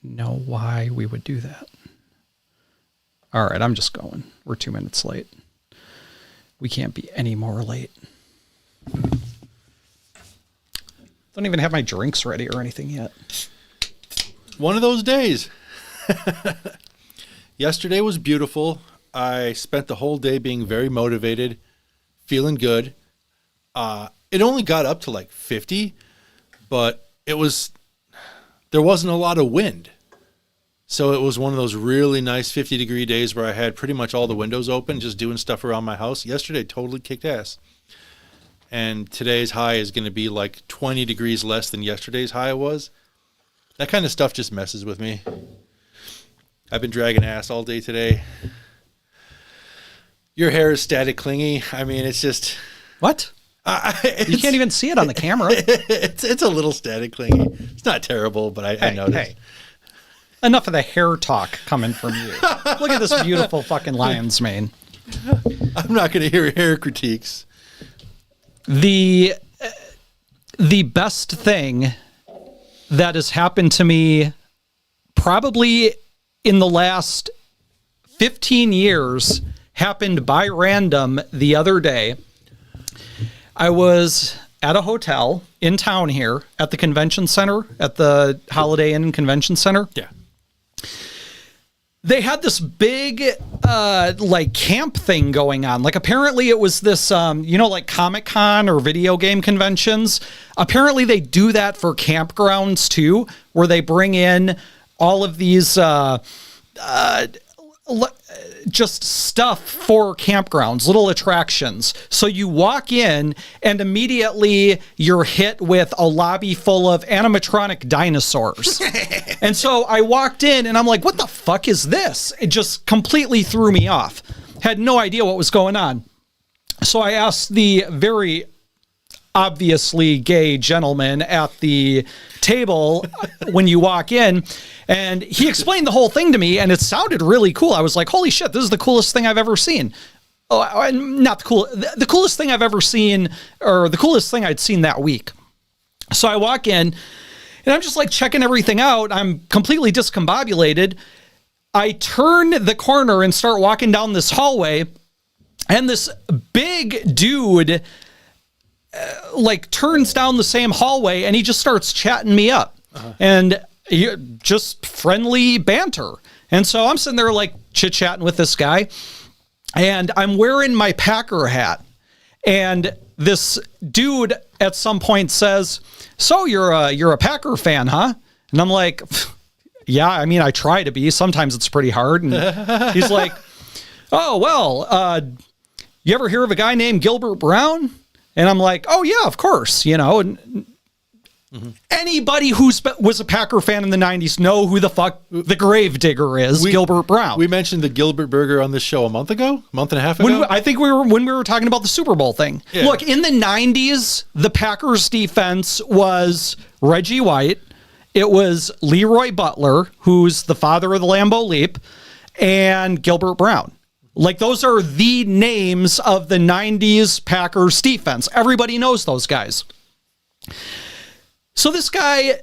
know why we would do that. All right, I'm just going. We're 2 minutes late. We can't be any more late. Don't even have my drinks ready or anything yet. One of those days. Yesterday was beautiful. I spent the whole day being very motivated, feeling good. It only got up to like 50, but there wasn't a lot of wind. So it was one of those really nice 50-degree days where I had pretty much all the windows open, just doing stuff around my house. Yesterday totally kicked ass. And today's high is going to be like 20 degrees less than yesterday's high was. That kind of stuff just messes with me. I've been dragging ass all day today. Your hair is static clingy. I mean, it's just... What? You can't even see it on the camera. It's a little static clingy. It's not terrible, but I noticed. Hey. Enough of the hair talk coming from you. Look at this beautiful fucking lion's mane. I'm not going to hear hair critiques. The best thing that has happened to me probably in the last 15 years happened by random the other day. I was at a hotel in town here at the convention center, at the Holiday Inn Convention Center. Yeah. They had this big, like camp thing going on. Like apparently it was this, like Comic-Con or video game conventions. Apparently they do that for campgrounds too, where they bring in all of these, just stuff for campgrounds, little attractions. So you walk in and immediately you're hit with a lobby full of animatronic dinosaurs. And so I walked in and I'm like, what the fuck is this? It just completely threw me off. Had no idea what was going on. So I asked the very obviously gay gentleman at the table when you walk in, and he explained the whole thing to me, and it sounded really cool. I was like, holy shit, this is the coolest thing I've ever seen. Oh, not the coolest thing I've ever seen, or the coolest thing I'd seen that week. So I walk in, and I'm just like checking everything out. I'm completely discombobulated. I turn the corner and start walking down this hallway, and this big dude turns down the same hallway, and he just starts chatting me up. And just friendly banter. And so I'm sitting there like chit-chatting with this guy, and I'm wearing my Packer hat. And this dude at some point says, so you're a Packer fan, huh? And I'm like, yeah, I mean, I try to be. Sometimes it's pretty hard. And he's like, oh, well, you ever hear of a guy named Gilbert Brown? And I'm like, oh, yeah, of course, Anybody who was a Packer fan in the 90s know who the fuck the Gravedigger is, Gilbert Brown. We mentioned the Gilbert Burger on this show a month and a half ago. I think when we were talking about the Super Bowl thing. Yeah. Look, in the 90s, the Packers defense was Reggie White. It was Leroy Butler, who's the father of the Lambeau Leap, and Gilbert Brown. Like, those are the names of the 90s Packers defense. Everybody knows those guys. So this guy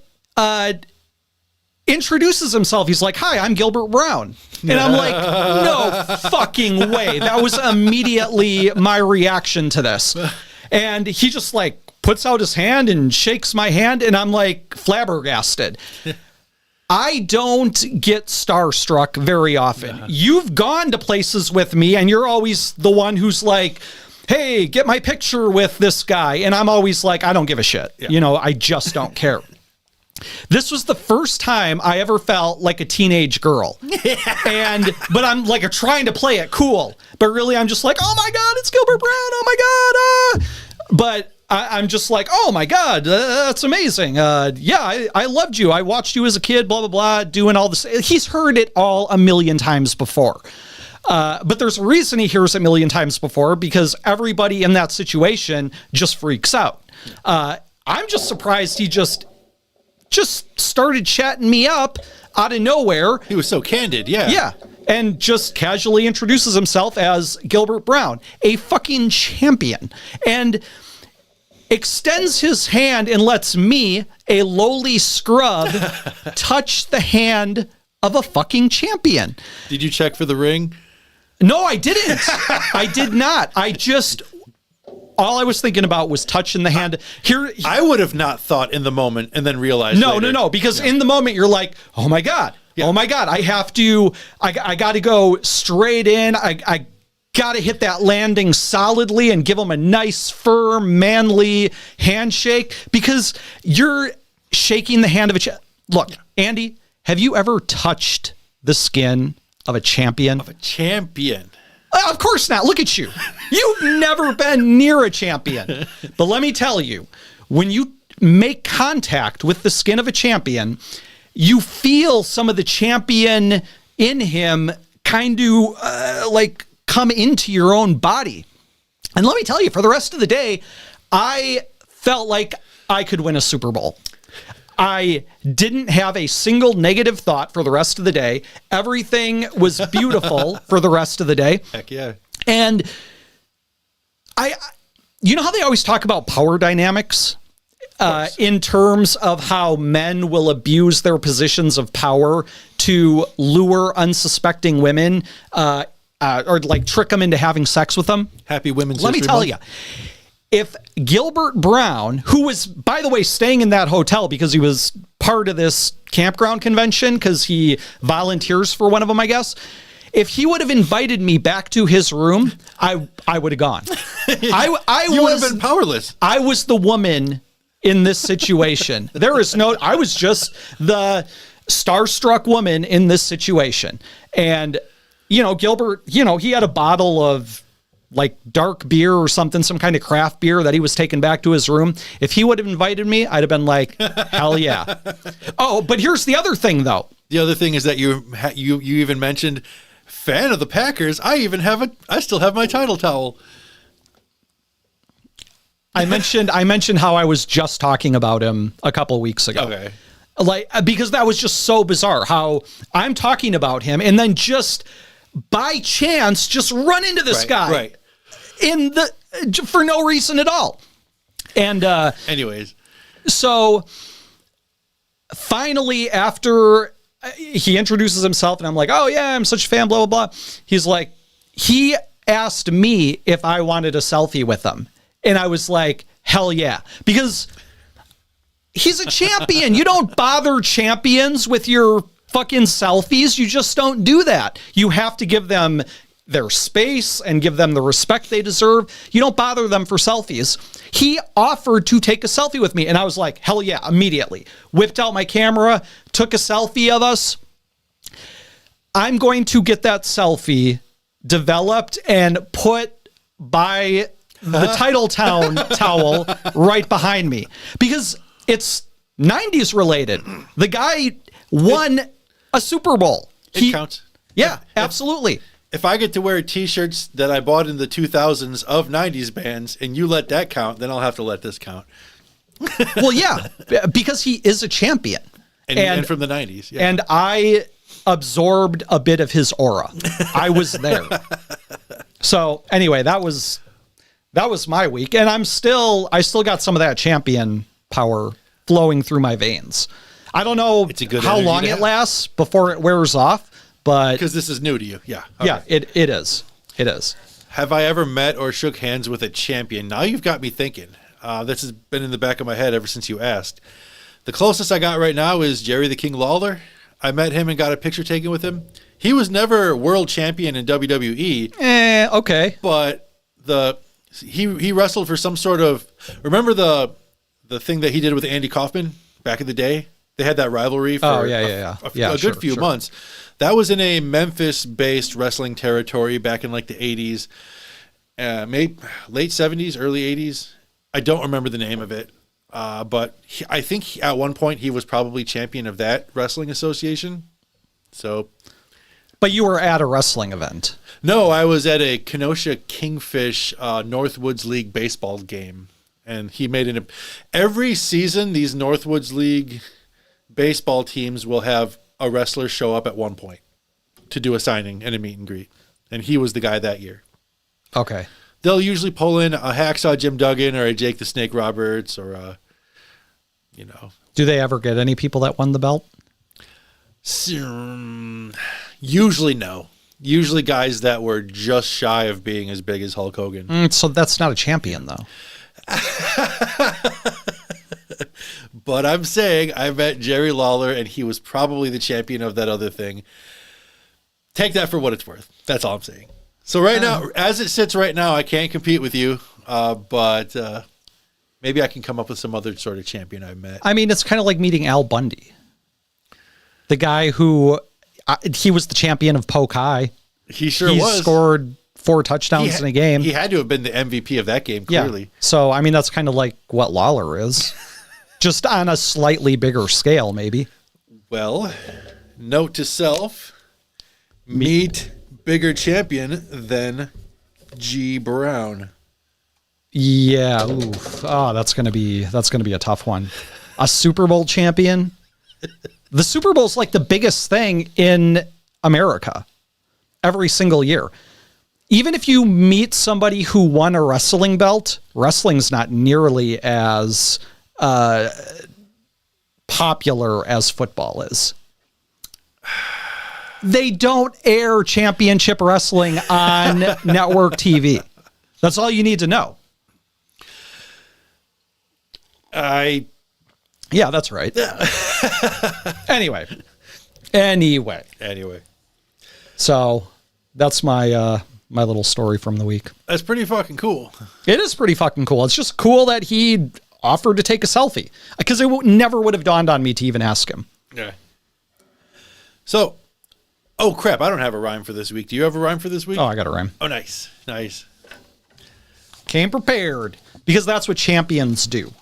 introduces himself. He's like, hi, I'm Gilbert Brown. And I'm like, no fucking way. That was immediately my reaction to this. And he just like puts out his hand and shakes my hand, and I'm like flabbergasted. I don't get starstruck very often. You've gone to places with me, and you're always the one who's like, hey, get my picture with this guy. And I'm always like, I don't give a shit. Yeah. I just don't care. This was the first time I ever felt like a teenage girl. But I'm like trying to play it cool. But really, I'm just like, oh my God, it's Gilbert Brown. Oh my God. But I'm just like, oh my God, that's amazing. I loved you. I watched you as a kid, blah, blah, blah, doing all this. He's heard it all a million times before. But there's a reason he hears it a million times before, because everybody in that situation just freaks out. I'm just surprised he just started chatting me up out of nowhere. He was so candid, yeah. Yeah, and just casually introduces himself as Gilbert Brown, a fucking champion, and extends his hand and lets me a lowly scrub touch the hand of a fucking champion? Did you check for the ring? No, I didn't. I did not. All I was thinking about was touching the hand. I would have not thought in the moment and then realized later. No, because in the moment you're like, oh my God, I have to, I got to go straight in. I got to hit that landing solidly and give him a nice, firm, manly handshake because you're shaking the hand of a Look, Andy, have you ever touched the skin of a champion? Of a champion. Of course not. Look at you. You've never been near a champion. But let me tell you, when you make contact with the skin of a champion, you feel some of the champion in him kind of like come into your own body. And let me tell you, for the rest of the day, I felt like I could win a Super Bowl. I didn't have a single negative thought for the rest of the day. Everything was beautiful for the rest of the day. Heck yeah. And you know how they always talk about power dynamics in terms of how men will abuse their positions of power to lure unsuspecting women or like trick them into having sex with them? Happy Women's Let me History tell Month. you. If Gilbert Brown, who was, by the way, staying in that hotel because he was part of this campground convention because he volunteers for one of them, I guess. If he would have invited me back to his room, I would have gone. You would have been powerless. I was the woman in this situation. I was just the starstruck woman in this situation. And, Gilbert, he had a bottle of like dark beer or something, some kind of craft beer that he was taking back to his room. If he would have invited me, I'd have been like, hell yeah. Oh, but here's the other thing though. The other thing is that you even mentioned fan of the Packers. I still have my title towel. I mentioned how I was just talking about him a couple weeks ago. Okay. Like, because that was just so bizarre how I'm talking about him and then just by chance just run into this guy for no reason at all. And anyways, so finally after he introduces himself and I'm like, oh yeah, I'm such a fan, blah, blah, blah. He's like, he asked me if I wanted a selfie with him. And I was like, hell yeah. Because he's a champion. You don't bother champions with your fucking selfies. You just don't do that. You have to give them their space and give them the respect they deserve. You don't bother them for selfies. He offered to take a selfie with me and I was like, hell yeah, immediately. Whipped out my camera, took a selfie of us. I'm going to get that selfie developed and put by the title towel right behind me because it's 90s related. The guy won a Super Bowl. It counts. Yeah, absolutely. If I get to wear T-shirts that I bought in the 2000s of 90s bands and you let that count, then I'll have to let this count. Well, yeah, because he is a champion. And from the 90s. Yeah. And I absorbed a bit of his aura. I was there. So anyway, that was my week. And I still got some of that champion power flowing through my veins. I don't know how long it lasts before it wears off, but because this is new to you. Yeah. Okay. Yeah, it is. It is. Have I ever met or shook hands with a champion? Now you've got me thinking. This has been in the back of my head ever since you asked. The closest I got right now is Jerry the King Lawler. I met him and got a picture taken with him. He was never world champion in WWE. Okay. But he wrestled for some sort of, remember the thing that he did with Andy Kaufman back in the day? They had that rivalry for a good few months. That was in a Memphis-based wrestling territory back in like the 80s, maybe late 70s, early 80s. I don't remember the name of it, but I think at one point he was probably champion of that wrestling association. So, but you were at a wrestling event. No, I was at a Kenosha Kingfish Northwoods League baseball game, and he made every season these Northwoods League baseball teams will have a wrestler show up at one point to do a signing and a meet and greet. And he was the guy that year. Okay. They'll usually pull in a Hacksaw Jim Duggan or a Jake the Snake Roberts or Do they ever get any people that won the belt? Usually no. Usually guys that were just shy of being as big as Hulk Hogan. So that's not a champion, though. But I'm saying I met Jerry Lawler, and he was probably the champion of that other thing. Take that for what it's worth. That's all I'm saying. So right now, as it sits right now, I can't compete with you, but maybe I can come up with some other sort of champion I've met. I mean, it's kind of like meeting Al Bundy. The guy who, he was the champion of Poke High. He sure was. He scored 4 touchdowns in a game. He had to have been the MVP of that game, clearly. Yeah. So, I mean, that's kind of like what Lawler is. Just on a slightly bigger scale, maybe. Well, note to self, meet bigger champion than G. Brown. Yeah. Oof. Oh, that's gonna be a tough one. A Super Bowl champion. The Super Bowl is like the biggest thing in America every single year. Even if you meet somebody who won a wrestling belt, wrestling's not nearly as popular as football is. They don't air championship wrestling on network TV. That's all you need to know. Yeah, that's right. Anyway. So that's my my little story from the week. That's pretty fucking cool. It is pretty fucking cool. It's just cool that he offered to take a selfie, because it never would have dawned on me to even ask him. Yeah. So, oh crap, I don't have a rhyme for this week. Do you have a rhyme for this week? Oh, I got a rhyme. Oh, nice. Nice. Came prepared, because that's what champions do.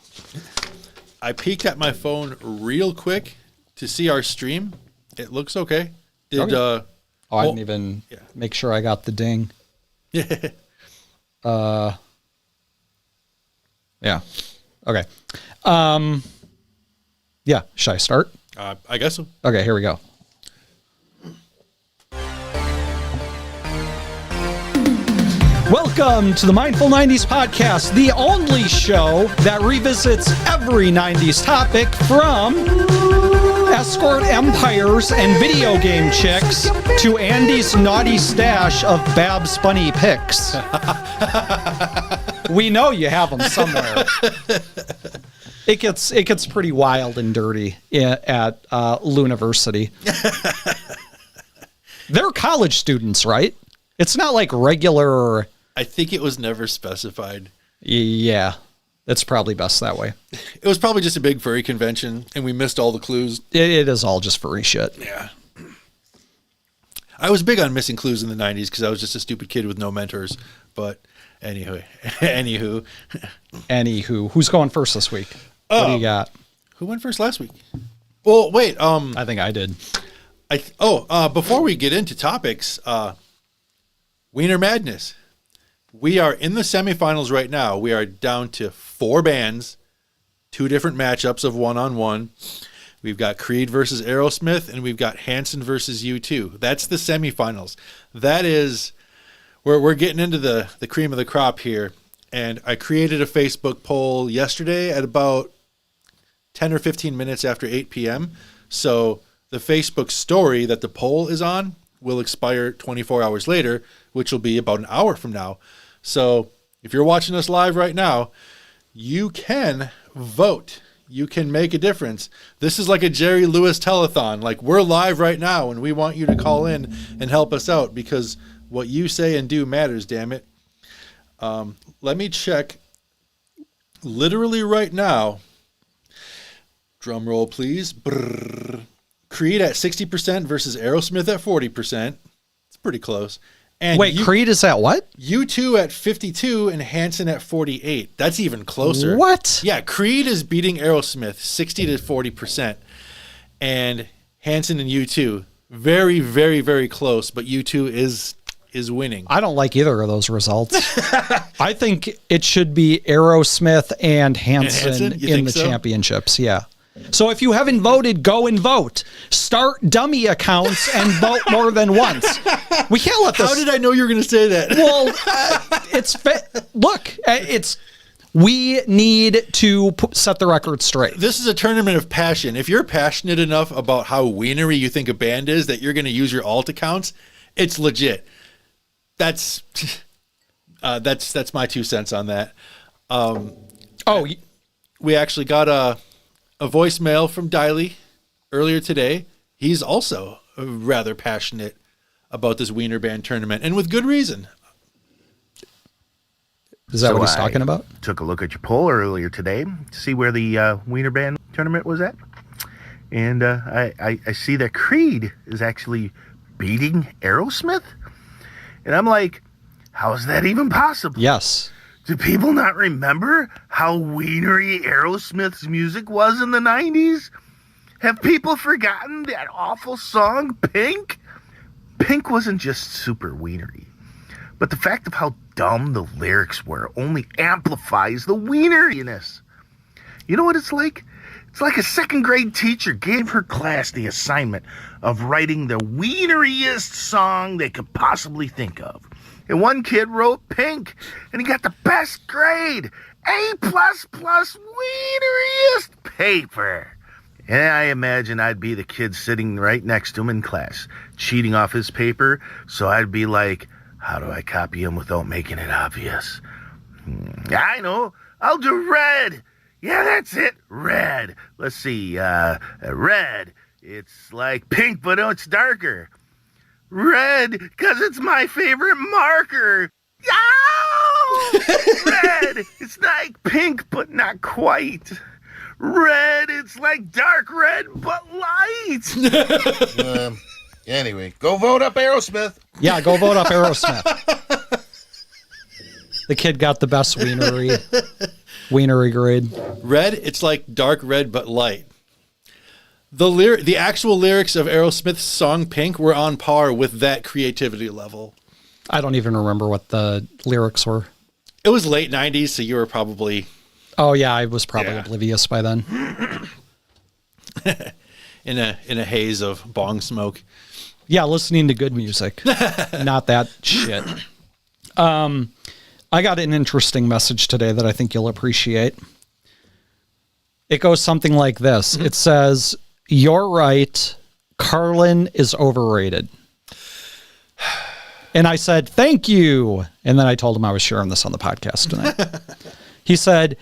I peeked at my phone real quick to see our stream. It looks okay. I didn't even make sure I got the ding. Yeah. Yeah. Okay. Yeah. Should I start? I guess so. Okay, here we go. Welcome to the Mindful 90s podcast, the only show that revisits every 90s topic, from escort empires and video game chicks to Andy's naughty stash of Babs funny pics. We know you have them somewhere. It gets pretty wild and dirty at Luniversity. They're college students, right? It's not like regular. I think it was never specified. Yeah, it's probably best that way. It was probably just a big furry convention, and we missed all the clues. It is all just furry shit. Yeah. I was big on missing clues in the 90s because I was just a stupid kid with no mentors. But anywho. Who's going first this week? What do you got? Who went first last week? Well, wait. I think I did. Before we get into topics, Wiener Madness. We are in the semifinals right now. We are down to 4 bands, 2 different matchups of 1-on-1. We've got Creed versus Aerosmith, and we've got Hanson versus U2. That's the semifinals. That is where we're getting into the cream of the crop here. And I created a Facebook poll yesterday at about 10 or 15 minutes after 8 p.m. So the Facebook story that the poll is on will expire 24 hours later, which will be about an hour from now. So if you're watching us live right now, you can vote. You can make a difference. This is like a Jerry Lewis telethon. Like, we're live right now, and we want you to call in and help us out, because what you say and do matters, damn it. Let me check. Literally right now, drum roll please. Brrr. Creed at 60% versus Aerosmith at 40%. It's pretty close. And wait, Creed is at what? U2 at 52 and Hanson at 48. That's even closer. What? Yeah, Creed is beating Aerosmith 60 to 40%. And Hanson and U2, very, very, very close, but U2 is winning. I don't like either of those results. I think it should be Aerosmith and Hanson in the championships. Yeah. So if you haven't voted, go and vote. Start dummy accounts and vote more than once. We can't let this. How did I know you were going to say that? Well, look, We need to set the record straight. This is a tournament of passion. If you're passionate enough about how wienery you think a band is that you're going to use your alt accounts, it's legit. That's my 2 cents on that. We actually got a voicemail from Diley earlier today. He's also rather passionate about this Wiener-Band tournament, and with good reason. Is that what he's talking about? Took a look at your poll earlier today to see where the Wiener-Band tournament was at. And I see that Creed is actually beating Aerosmith. And I'm like, how is that even possible? Yes. Do people not remember how wienery Aerosmith's music was in the 90s? Have people forgotten that awful song, Pink? Pink wasn't just super wienery, but the fact of how dumb the lyrics were only amplifies the wieneriness. You know what it's like? It's like a second grade teacher gave her class the assignment of writing the wieneriest song they could possibly think of. And one kid wrote Pink, and he got the best grade, A++, wieneriest paper. And I imagine I'd be the kid sitting right next to him in class, cheating off his paper, so I'd be like, how do I copy him without making it obvious? I know, I'll do red. Yeah, that's it, red. Let's see, red. It's like pink, but it's darker. Red, because it's my favorite marker. Yow! Red, it's like pink, but not quite. Red, it's like dark red, but light. Anyway, go vote up Aerosmith. Yeah, go vote up Aerosmith. The kid got the best wienery grade. Red, it's like dark red, but light. The actual lyrics of Aerosmith's song Pink were on par with that creativity level. I don't even remember what the lyrics were. It was late 90s, so you were probably... Oh, yeah, I was probably oblivious by then. in a haze of bong smoke. Yeah, listening to good music. Not that shit. I got an interesting message today that I think you'll appreciate. It goes something like this. It says, "You're right. Carlin is overrated." And I said, "Thank you." And then I told him I was sharing this on the podcast tonight. He said,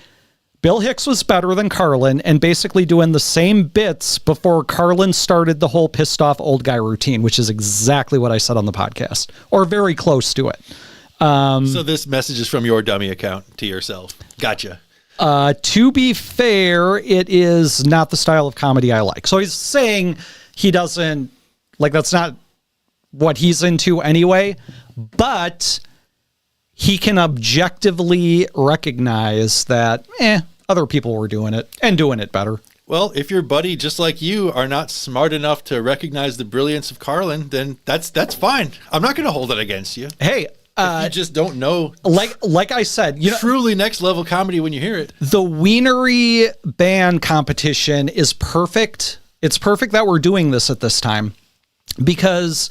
"Bill Hicks was better than Carlin and basically doing the same bits before Carlin started the whole pissed off old guy routine," which is exactly what I said on the podcast, or very close to it. So this message is from your dummy account to yourself. Gotcha. To be fair, it is not the style of comedy I like. So he's saying he doesn't, like, that's not what he's into anyway, but he can objectively recognize that, other people were doing it and doing it better. Well, if your buddy, just like you, are not smart enough to recognize the brilliance of Carlin, then that's fine. I'm not going to hold it against you. Hey, if you just don't know, like I said, truly next level comedy when you hear it. The Wiener-Band competition is perfect. It's perfect that we're doing this at this time, because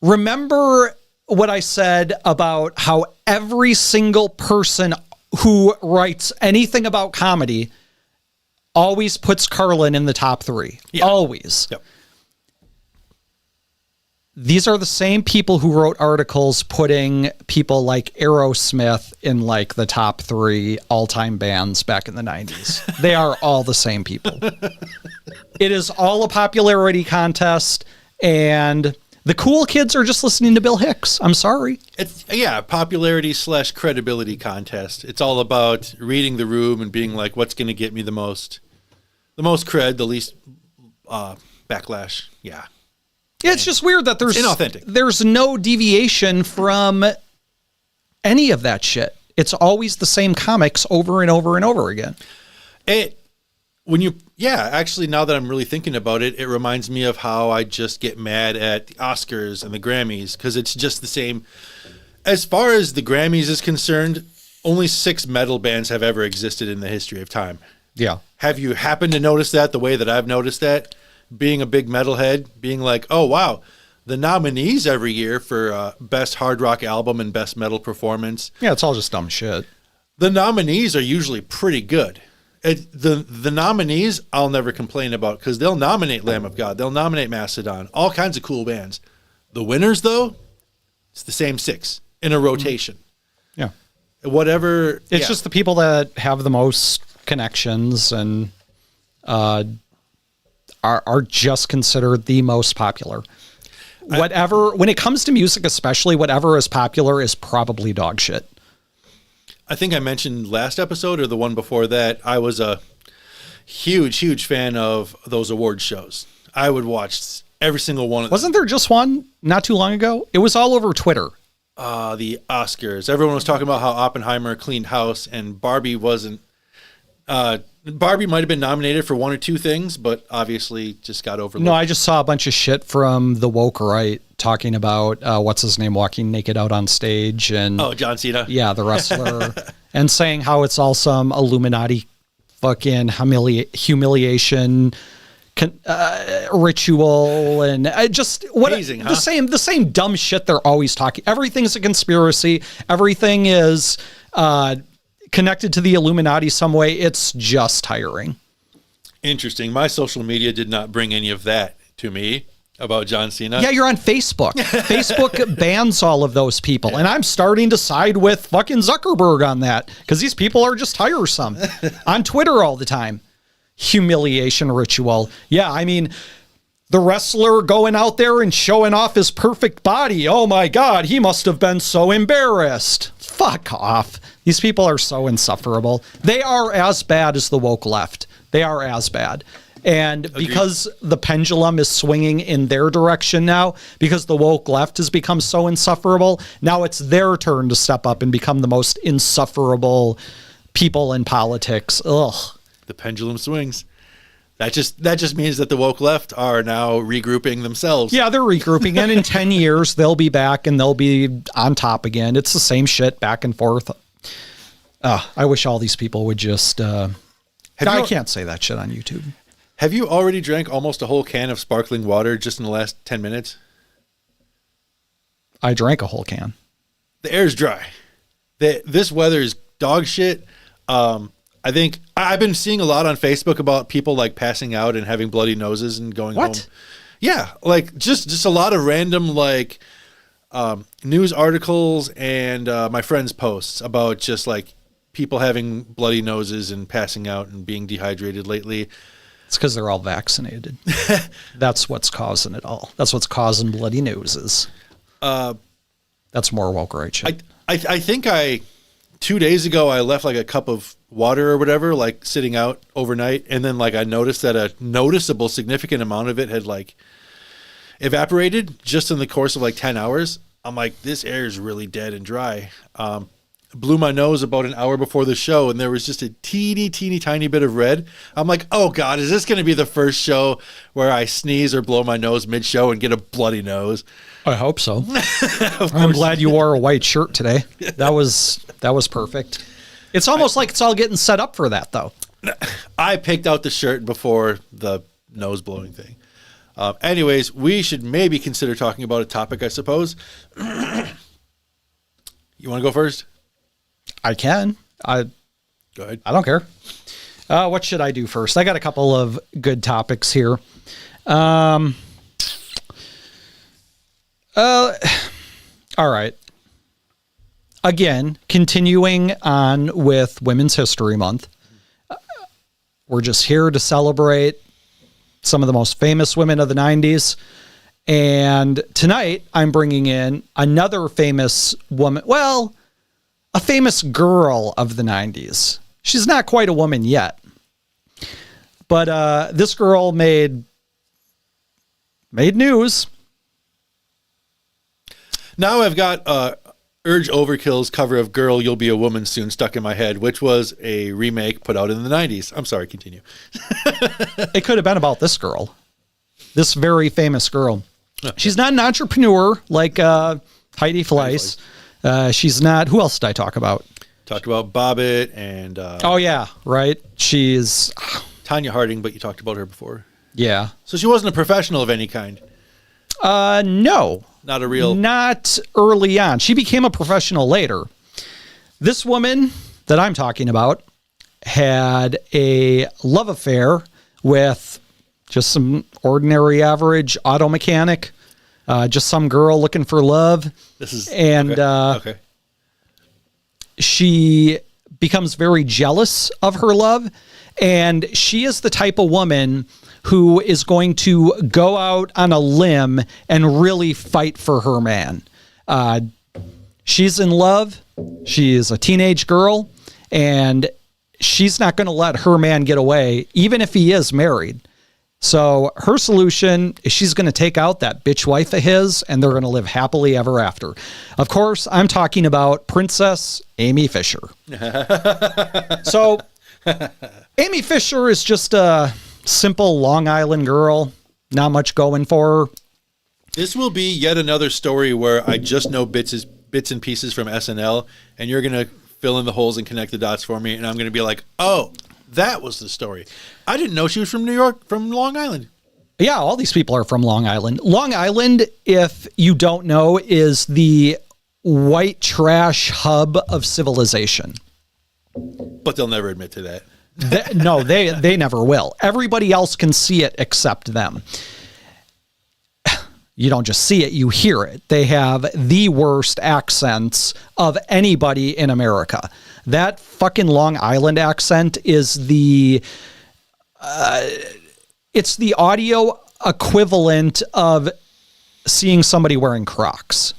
remember what I said about how every single person who writes anything about comedy always puts Carlin in the top 3. Yeah. Always. Yep. These are the same people who wrote articles putting people like Aerosmith in like the top 3 all-time bands back in the 90s. They are all the same people. It is all a popularity contest, and the cool kids are just listening to Bill Hicks. I'm sorry. It's popularity / credibility contest. It's all about reading the room and being like, what's going to get me the most cred, the least backlash. Yeah. It's just weird that there's inauthentic. There's no deviation from any of that shit. It's always the same comics over and over and over again. Actually, now that I'm really thinking about it, it reminds me of how I just get mad at the Oscars and the Grammys, because it's just the same. As far as the Grammys is concerned, only 6 metal bands have ever existed in the history of time. Yeah. Have you happened to notice that the way that I've noticed that? Being a big metalhead, being like, oh, wow, the nominees every year for Best Hard Rock Album and Best Metal Performance. Yeah, it's all just dumb shit. The nominees are usually pretty good. The nominees I'll never complain about because they'll nominate Lamb of God, they'll nominate Mastodon, all kinds of cool bands. The winners, though, it's the same 6 in a rotation. Yeah. Whatever. It's just the people that have the most connections and are just considered the most popular. Whatever, when it comes to music, especially, whatever is popular is probably dog shit. I think I mentioned last episode or the one before that, I was a huge fan of those award shows. I would watch every single one of them. Wasn't there just one not too long ago? It was all over Twitter. The Oscars. Everyone was talking about how Oppenheimer cleaned house and Barbie wasn't. Barbie might have been nominated for 1 or 2 things, but obviously just got overlooked. No, I just saw a bunch of shit from the woke right talking about what's his name walking naked out on stage and John Cena. Yeah, the wrestler, and saying how it's all some Illuminati fucking humiliation ritual and just what Hazing, huh? the same dumb shit they're always talking. Everything's a conspiracy. Everything is connected to the Illuminati some way. It's just tiring. Interesting. My social media did not bring any of that to me about John Cena. Yeah, you're on Facebook. Facebook bans all of those people. And I'm starting to side with fucking Zuckerberg on that because these people are just tiresome on Twitter all the time. Humiliation ritual. Yeah, I mean, the wrestler going out there and showing off his perfect body. Oh my God, he must have been so embarrassed. Fuck off. These people are so insufferable. They are as bad as the woke left. They are as bad. And Agreed. because the pendulum is swinging in their direction now, because the woke left has become so insufferable, now it's their turn to step up and become the most insufferable people in politics. Ugh. The pendulum swings. That just means that the woke left are now regrouping themselves. Yeah, they're regrouping, and in 10 years, they'll be back and they'll be on top again. It's the same shit back and forth. I wish all these people would just... I can't say that shit on YouTube. Have you already drank almost a whole can of sparkling water just in the last 10 minutes? I drank a whole can. The air's dry. This weather is dog shit. I think I've been seeing a lot on Facebook about people like passing out and having bloody noses and going home. Yeah, like just a lot of random like news articles and my friends' posts about just like people having bloody noses and passing out and being dehydrated lately. It's because they're all vaccinated. That's what's causing it all. That's what's causing bloody noses. That's more woke right shit. I think 2 days ago I left like a cup of water or whatever like sitting out overnight, and then like I noticed that a noticeable significant amount of it had like evaporated just in the course of like 10 hours. I'm like, this air is really dead and dry. Blew my nose about an hour before the show, and there was just a teeny tiny bit of red. I'm like, oh God, is this going to be the first show where I sneeze or blow my nose mid-show and get a bloody nose? I hope so. I'm glad you wore a white shirt today. That was perfect. It's almost like it's all getting set up for that, though. I picked out the shirt before the nose blowing thing. Anyways, we should maybe consider talking about a topic, I suppose. You want to go first? I can. Go ahead. I don't care. What should I do first? I got a couple of good topics here. All right. Again, continuing on with Women's History Month. We're just here to celebrate some of the most famous women of the 90s. And tonight, I'm bringing in another famous woman. Well, a famous girl of the 90s. She's not quite a woman yet. But this girl made news. Now I've got Urge Overkill's cover of Girl, You'll Be a Woman Soon stuck in my head, which was a remake put out in the 90s. I'm sorry, continue. It could have been about this girl. This very famous girl. She's not an entrepreneur like Heidi Fleiss. She's not... Who else did I talk about? Talked about Bobbitt and... oh, yeah, right. She's... Tanya Harding, but you talked about her before. Yeah. So she wasn't a professional of any kind. No. Not a real... Not early on. She became a professional later. This woman, that I'm talking about had a love affair with just some ordinary average auto mechanic, just some girl looking for love. Okay. She becomes very jealous of her love, and she is the type of woman who is going to go out on a limb and really fight for her man. She's in love. She is a teenage girl, and she's not going to let her man get away, even if he is married. So her solution is she's going to take out that bitch wife of his, and they're going to live happily ever after. Of course, I'm talking about Princess Amy Fisher. So Amy Fisher is just a simple Long Island girl, not much going for her. This will be yet another story where I just know bits and pieces from SNL, and you're going to fill in the holes and connect the dots for me, and I'm going to be like, oh, that was the story. I didn't know she was from New York, from Long Island. Yeah, all these people are from Long Island. Long Island, if you don't know, is the white trash hub of civilization. But they'll never admit to that. No, they never will. Everybody else can see it except them. You don't just see it, you hear it. They have the worst accents of anybody in America. That fucking Long Island accent is it's the audio equivalent of seeing somebody wearing Crocs.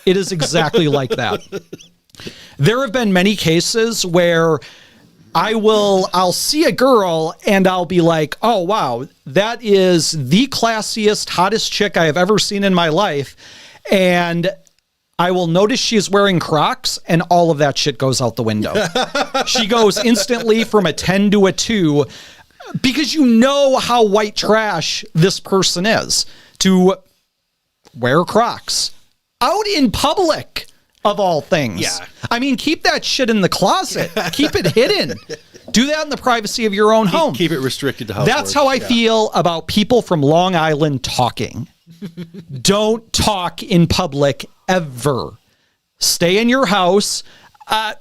It is exactly like that. There have been many cases where I'll see a girl and I'll be like, oh, wow, that is the classiest, hottest chick I have ever seen in my life. And I will notice she's wearing Crocs, and all of that shit goes out the window. She goes instantly from a 10 to a 2 because you know how white trash this person is to wear Crocs out in public. Of all things. Yeah. I mean, keep that shit in the closet. Keep it hidden. Do that in the privacy of your own home. Keep it restricted to housework. That's how I feel about people from Long Island talking. Don't talk in public ever. Stay in your house.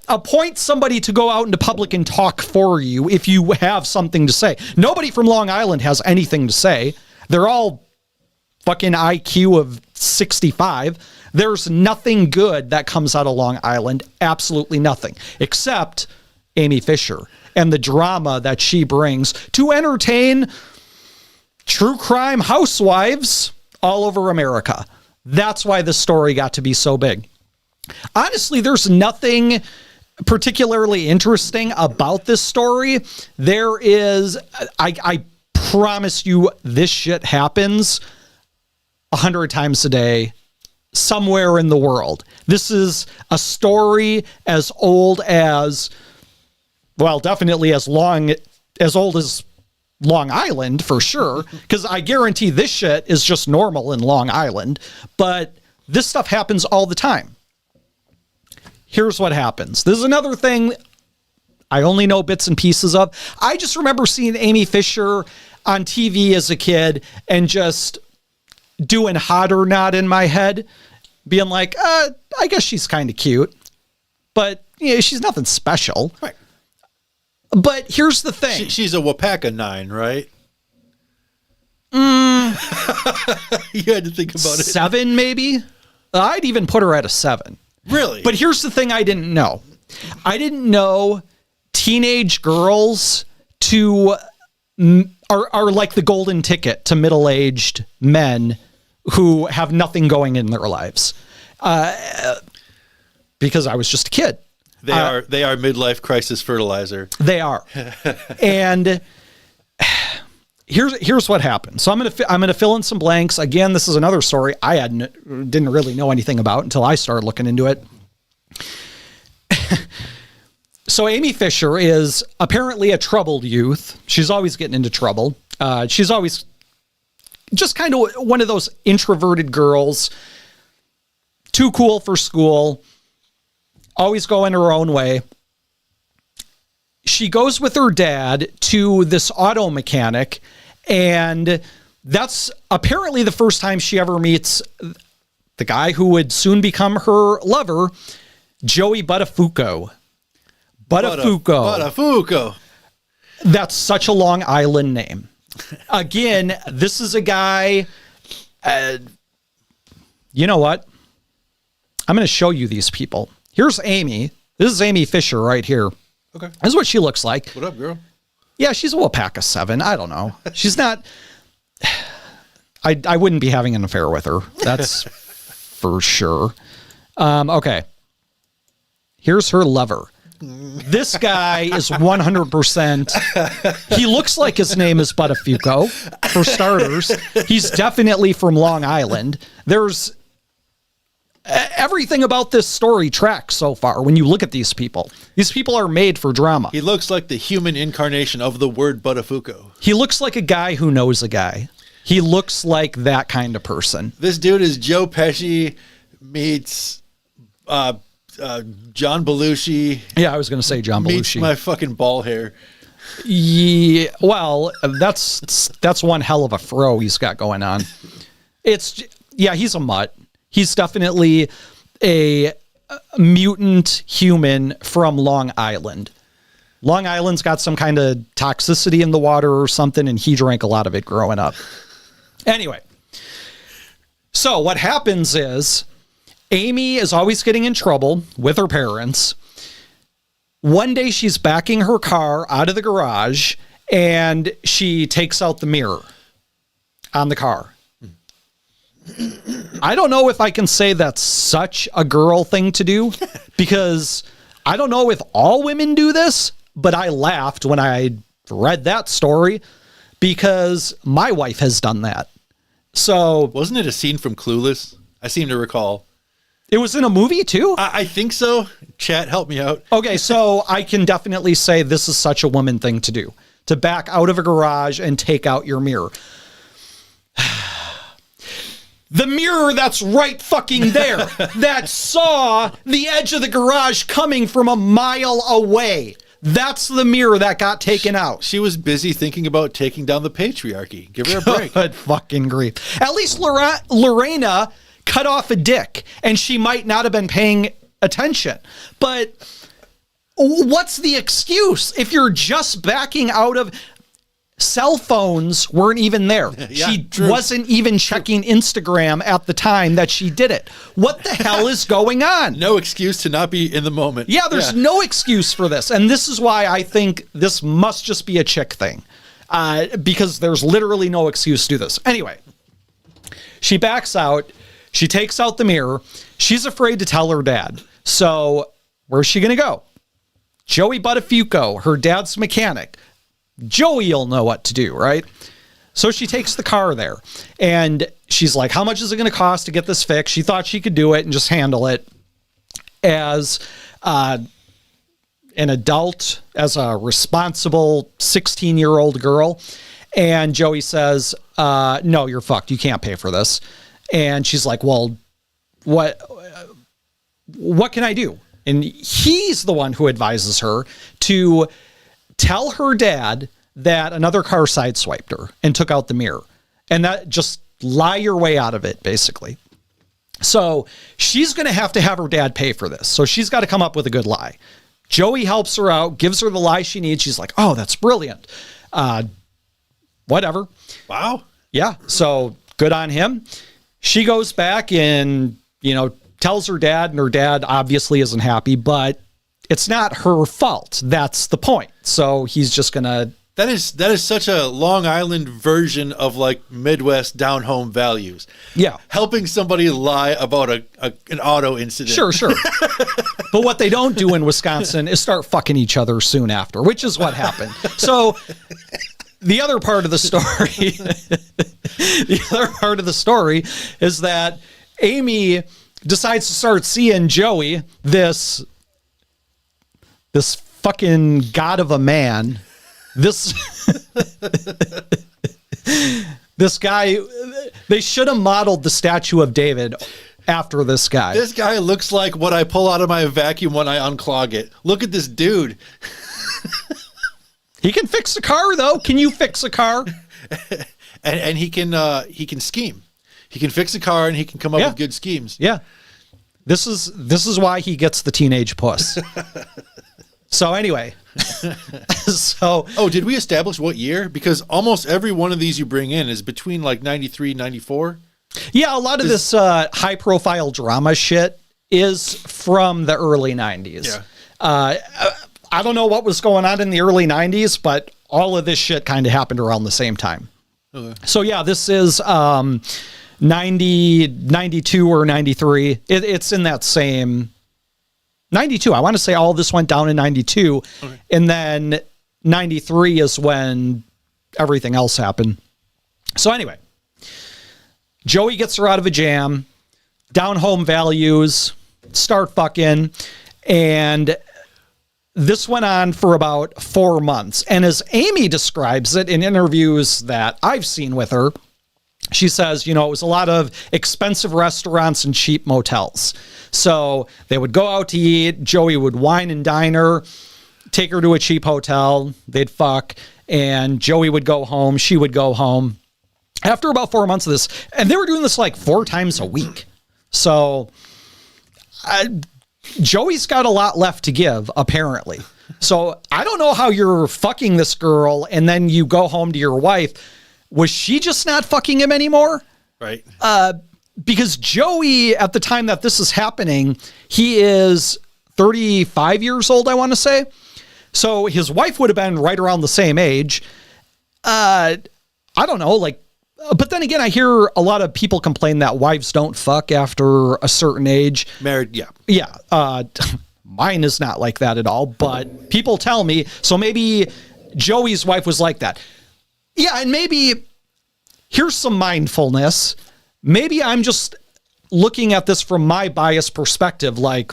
Appoint somebody to go out into public and talk for you if you have something to say. Nobody from Long Island has anything to say. They're all fucking IQ of 65. There's nothing good that comes out of Long Island. Absolutely nothing. Except Amy Fisher and the drama that she brings to entertain true crime housewives all over America. That's why this story got to be so big. Honestly, there's nothing particularly interesting about this story. There is, I promise you, this shit happens 100 times a day somewhere in the world. This is a story as old as, well, definitely as old as Long Island for sure, because I guarantee this shit is just normal in Long Island, but this stuff happens all the time. Here's what happens. This is another thing I only know bits and pieces of. I just remember seeing Amy Fisher on TV as a kid and just doing hot or not in my head, being like, I guess she's kind of cute, but yeah, she's nothing special. Right. But here's the thing. She's a Wapaka 9, right? You had to think about it. 7, maybe? I'd even put her at a 7. Really? But here's the thing I didn't know. I didn't know teenage girls are like the golden ticket to middle-aged men who have nothing going in their lives. Because I was just a kid. They are midlife crisis fertilizer. They are. And here's what happened. So I'm going to fill in some blanks. Again, this is another story I didn't really know anything about until I started looking into it. So Amy Fisher is apparently a troubled youth. She's always getting into trouble. She's always just kind of one of those introverted girls, too cool for school, always going her own way. She goes with her dad to this auto mechanic, and that's apparently the first time she ever meets the guy who would soon become her lover, Joey Buttafuoco. Buttafuoco. Buttafuoco. That's such a Long Island name. Again, this is a guy. You know what? I'm going to show you these people. Here's Amy. This is Amy Fisher right here. Okay. This is what she looks like. What up, girl? Yeah, she's a Wapaka 7. I don't know. She's not. I wouldn't be having an affair with her. That's for sure. Okay. Here's her lover. This guy is 100%. He looks like his name is Buttafuoco, for starters. He's definitely from Long Island. There's everything about this story tracks so far when you look at these people. These people are made for drama. He looks like the human incarnation of the word Buttafuoco. He looks like a guy who knows a guy. He looks like that kind of person. This dude is Joe Pesci meets John Belushi. Yeah, I was going to say John Meets Belushi. my fucking ball hair. Yeah, well, that's one hell of a fro he's got going on. He's a mutt. He's definitely a mutant human from Long Island. Long Island's got some kind of toxicity in the water or something, and he drank a lot of it growing up. Anyway, so what happens is Amy is always getting in trouble with her parents. One day she's backing her car out of the garage and she takes out the mirror on the car. I don't know if I can say that's such a girl thing to do, because I don't know if all women do this, but I laughed when I read that story because my wife has done that. So Wasn't it a scene from Clueless? I seem to recall. it was in a movie too? I think so. Chat, help me out. Okay, so I can definitely say this is such a woman thing to do, to back out of a garage and take out your mirror. The mirror that's right fucking there, that saw the edge of the garage coming from a mile away. That's the mirror that got taken out. She was busy thinking about taking down the patriarchy. Give her a break. Good fucking grief. At least Lorena cut off a dick, and she might not have been paying attention. But what's the excuse if you're just backing out of... Cell phones weren't even there. Yeah, she true. wasn't even checking Instagram at the time that she did it. What the hell is going on? No excuse to not be in the moment. Yeah, there's no excuse for this. And this is why I think this must just be a chick thing. Because there's literally no excuse to do this. Anyway, she backs out. She takes out the mirror. She's afraid to tell her dad. So where's she going to go? Joey Buttafuoco, her dad's mechanic. Joey will know what to do, right? So she takes the car there and she's like, how much is it going to cost to get this fixed? She thought she could do it and just handle it as an adult, as a responsible 16-year-old girl. And Joey says, no, you're fucked. You can't pay for this. And she's like, well, what can I do? And he's the one who advises her to tell her dad that another car sideswiped her and took out the mirror, and that just lie your way out of it, basically. So she's going to have her dad pay for this. So she's got to come up with a good lie. Joey helps her out, gives her the lie she needs. She's like, oh, that's brilliant. Whatever. Wow. Yeah. So good on him. She goes back and, tells her dad, and her dad obviously isn't happy, but it's not her fault. That's the point. So he's just gonna. That is such a Long Island version of like Midwest down home values. Yeah, helping somebody lie about an auto incident. Sure. But what they don't do in Wisconsin is start fucking each other soon after, which is what happened. So the other part of the story, is that Amy decides to start seeing Joey, this fucking god of a man, this guy. They should have modeled the statue of David after this guy. This guy looks like what I pull out of my vacuum when I unclog it. Look at this dude. He can fix a car, though. Can you fix a car? and he can scheme. He can fix a car and he can come up with good schemes. Yeah. This is why he gets the teenage puss. So anyway, so Oh, did we establish what year? Because almost every one of these you bring in is between like 93, 94. yeah, a lot of this high profile drama shit is from the early 90s. Yeah. I don't know what was going on in the early 90s, but all of this shit kind of happened around the same time. Okay. So yeah, this is 90, 92 or 93. It's in that same 92. I want to say all this went down in 92. Okay. And then 93 is when everything else happened. So anyway, Joey gets her out of a jam, down home values, start fucking, and this went on for about 4 months. And as Amy describes it in interviews that I've seen with her, she says, it was a lot of expensive restaurants and cheap motels. So they would go out to eat. Joey would wine and dine her, take her to a cheap hotel. They'd fuck. And Joey would go home. She would go home. After about 4 months of this, and they were doing this like 4 times a week. So Joey's got a lot left to give, apparently. So I don't know how you're fucking this girl and then you go home to your wife. Was she just not fucking him anymore? Right. Because Joey, at the time that this is happening, he is 35 years old, I want to say. So his wife would have been right around the same age. I don't know, but then again, I hear a lot of people complain that wives don't fuck after a certain age. Married, yeah. Yeah. Mine is not like that at all, but people tell me. So maybe Joey's wife was like that. Yeah, and maybe here's some mindfulness. Maybe I'm just looking at this from my biased perspective, like,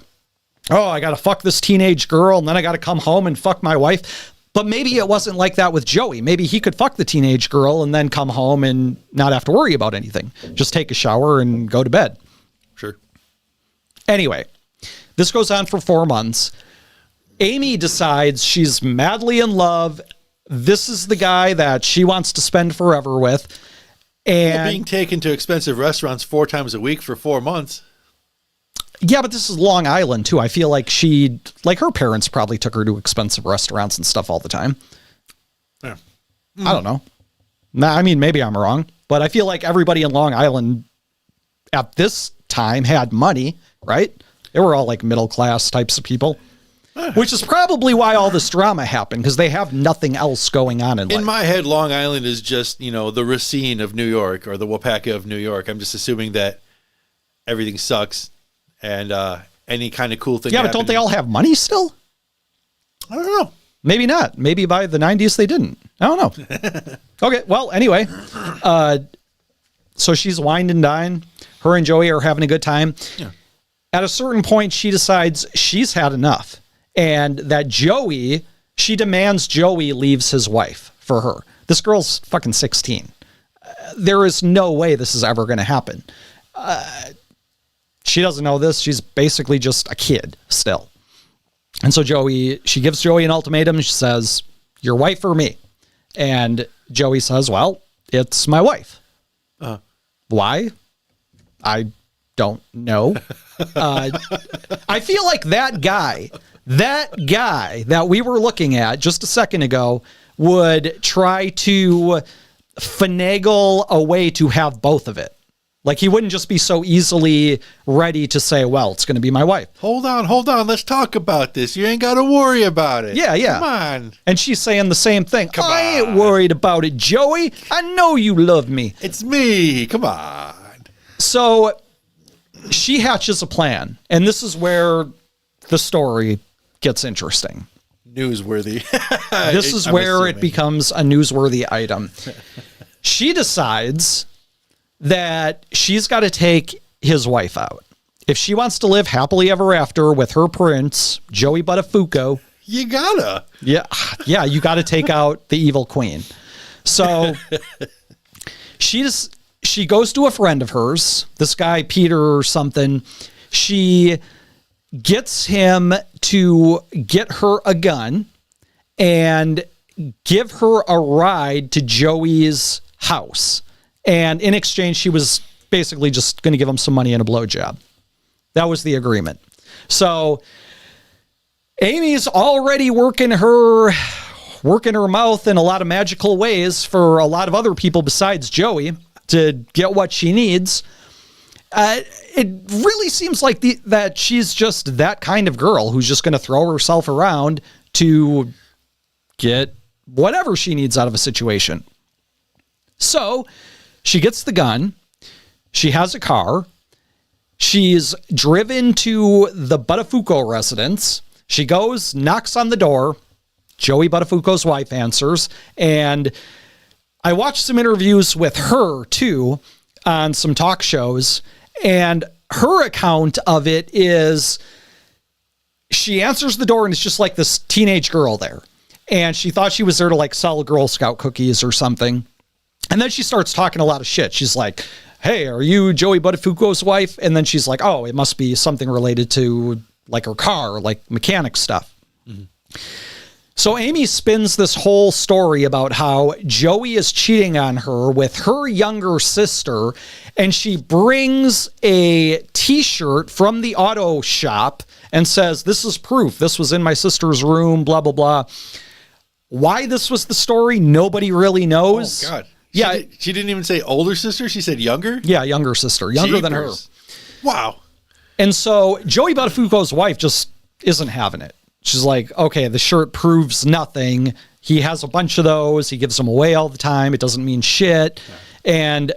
oh, I got to fuck this teenage girl, and then I got to come home and fuck my wife. But maybe it wasn't like that with Joey. Maybe he could fuck the teenage girl and then come home and not have to worry about anything. Just take a shower and go to bed. Sure. Anyway, this goes on for 4 months. Amy decides she's madly in love. This is the guy that she wants to spend forever with. And being taken to expensive restaurants 4 times a week for 4 months. Yeah, but this is Long Island too. I feel like her parents probably took her to expensive restaurants and stuff all the time. Yeah. I don't know. I mean, maybe I'm wrong, but I feel like everybody in Long Island at this time had money, right? They were all like middle class types of people. Which is probably why all this drama happened, because they have nothing else going on in life. In my head, Long Island is just, the Racine of New York or the Wapaka of New York. I'm just assuming that everything sucks and any kind of cool thing. Yeah, but don't they all have money still? I don't know. Maybe not. Maybe by the 90s they didn't. I don't know. Okay, well, anyway. So she's wined and dined. Her and Joey are having a good time. Yeah. At a certain point, she decides she's had enough. And that she demands Joey leaves his wife for her. This girl's fucking 16. There is no way this is ever going to happen. She doesn't know this. She's basically just a kid still. And so she gives Joey an ultimatum. She says, your wife or me? And Joey says, well, it's my wife. Why? I don't know. I feel like that guy that we were looking at just a second ago would try to finagle a way to have both of it. Like he wouldn't just be so easily ready to say, well, it's going to be my wife. Hold on. Let's talk about this. You ain't got to worry about it. Yeah. Come on. And she's saying the same thing. I ain't worried about it, Joey. I know you love me. It's me. Come on. So she hatches a plan. And this is where the story gets interesting. Newsworthy. This is where it becomes a newsworthy item. She decides that she's got to take his wife out. If she wants to live happily ever after with her prince, Joey Buttafuoco. You gotta. Yeah, you got to take out the evil queen. So she goes to a friend of hers, this guy Peter or something. She gets him to get her a gun and give her a ride to Joey's house. And in exchange, she was basically just going to give him some money and a blowjob. That was the agreement. So Amy's already working her mouth in a lot of magical ways for a lot of other people besides Joey to get what she needs. It really seems like that she's just that kind of girl who's just going to throw herself around to get whatever she needs out of a situation. So she gets the gun. She has a car. She's driven to the Buttafuoco residence. She goes, knocks on the door. Joey Buttafuoco's wife answers. And I watched some interviews with her, too, on some talk shows. And her account of it is she answers the door and it's just like this teenage girl there. And she thought she was there to like sell Girl Scout cookies or something. And then she starts talking a lot of shit. She's like, hey, are you Joey Buttafuoco's wife? And then she's like, oh, it must be something related to like her car, like mechanic stuff. Mm-hmm. So Amy spins this whole story about how Joey is cheating on her with her younger sister, and she brings a t-shirt from the auto shop and says, this is proof. This was in my sister's room, blah, blah, blah. Why this was the story, nobody really knows. Oh, God. Yeah. She didn't even say older sister. She said younger? Yeah, younger sister. Younger than her. Wow. And so Joey Buttafuoco's wife just isn't having it. She's like, okay, the shirt proves nothing. He has a bunch of those. He gives them away all the time. It doesn't mean shit. Yeah. And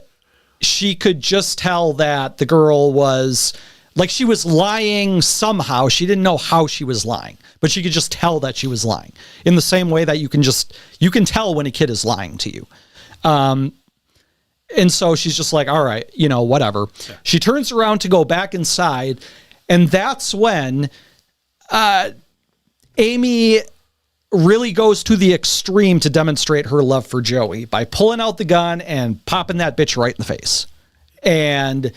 she could just tell that the girl was, like, she was lying somehow. She didn't know how she was lying, but she could just tell that she was lying in the same way that you can tell when a kid is lying to you. And so she's just like, all right, whatever. Yeah. She turns around to go back inside. And that's when, Amy really goes to the extreme to demonstrate her love for Joey by pulling out the gun and popping that bitch right in the face. And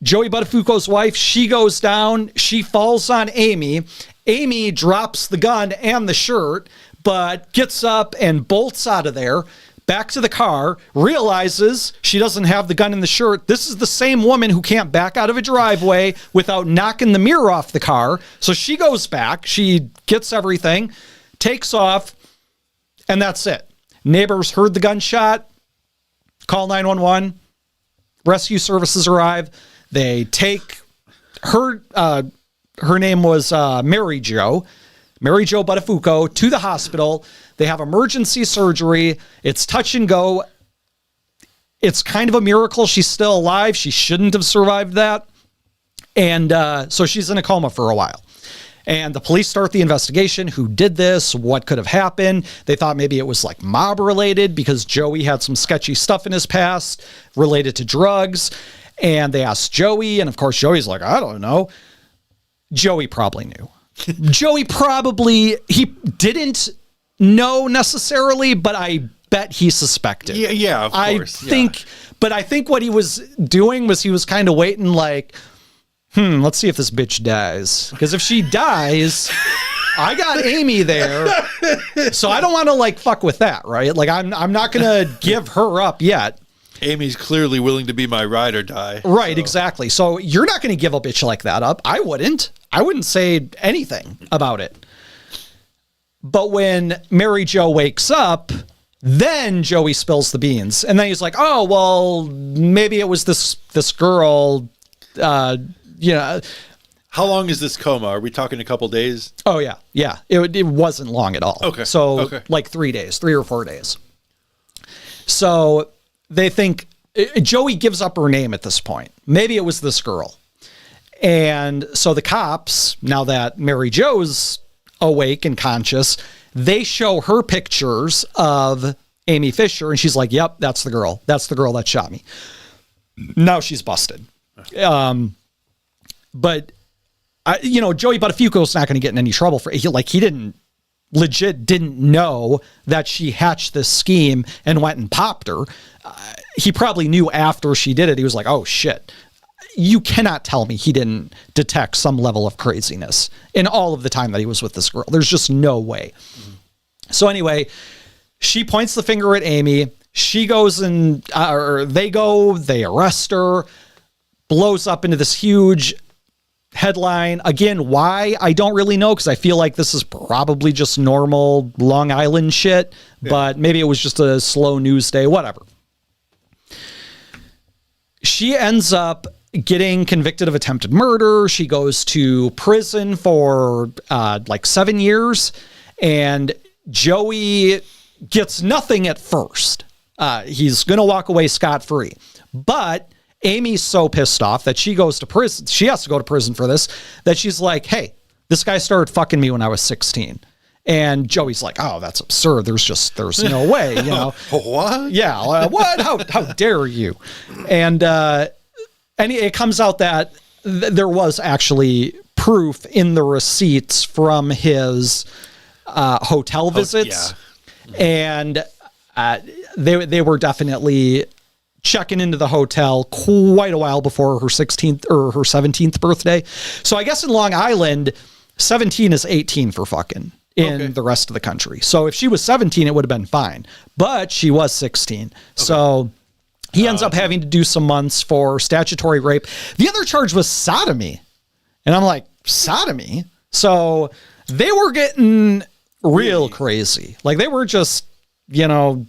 Joey Buttafuoco's wife, she goes down, she falls on Amy. Amy drops the gun and the shirt, but gets up and bolts out of there, back to the car, realizes she doesn't have the gun and the shirt. This is the same woman who can't back out of a driveway without knocking the mirror off the car. So she goes back, she gets everything, takes off, and that's it. Neighbors heard the gunshot, call 911, rescue services arrive. They take her, her name was Mary Jo Buttafuoco, to the hospital. They have emergency surgery. It's touch and go. It's kind of a miracle she's still alive. She shouldn't have survived that. And so she's in a coma for a while. And the police start the investigation. Who did this? What could have happened? They thought maybe it was like mob related because Joey had some sketchy stuff in his past related to drugs. And they asked Joey. And of course, Joey's like, I don't know. Joey probably knew. He didn't know necessarily, but I bet he suspected. Yeah, of course. But I think what he was doing was he was kind of waiting like, let's see if this bitch dies. Because if she dies, I got Amy there. So I don't want to like fuck with that, right? Like I'm not going to give her up yet. Amy's clearly willing to be my ride or die. Right, so. Exactly. So you're not going to give a bitch like that up. I wouldn't say anything about it. But when Mary Jo wakes up, then Joey spills the beans. And then he's like, oh, well, maybe it was this girl, How long is this coma? Are we talking a couple days? Oh, yeah. Yeah. It wasn't long at all. Okay. So like 3 or 4 days. So they think Joey gives up her name at this point. Maybe it was this girl. And so the cops, now that Mary Jo's awake and conscious, they show her pictures of Amy Fisher, and she's like, yep, that's the girl. That's the girl that shot me. Now she's busted. But Joey Buttafuoco's not going to get in any trouble for it. He didn't know that she hatched this scheme and went and popped her. He probably knew after she did it. He was like, oh shit. You cannot tell me he didn't detect some level of craziness in all of the time that he was with this girl. There's just no way. Mm-hmm. So anyway, she points the finger at Amy. She goes and they arrest her, blows up into this huge headline. Again, why? I don't really know, because I feel like this is probably just normal Long Island shit, but maybe it was just a slow news day, whatever. She ends up getting convicted of attempted murder. She goes to prison for like 7 years, and Joey gets nothing at first. He's going to walk away scot-free. But Amy's so pissed off that she goes to prison. She has to go to prison for this, that she's like, hey, this guy started fucking me when I was 16. And Joey's like, oh, that's absurd. There's no way, you know. What? Yeah. What? How dare you? And it comes out that there was actually proof in the receipts from his hotel visits. Yeah. And they were definitely checking into the hotel quite a while before her 16th or her 17th birthday. So I guess in Long Island, 17 is 18 for fucking in the rest of the country. So if she was 17, it would have been fine. But she was 16. Okay. So he ends up having to do some months for statutory rape. The other charge was sodomy. And I'm like, sodomy? So they were getting real crazy. Like they were just, you know,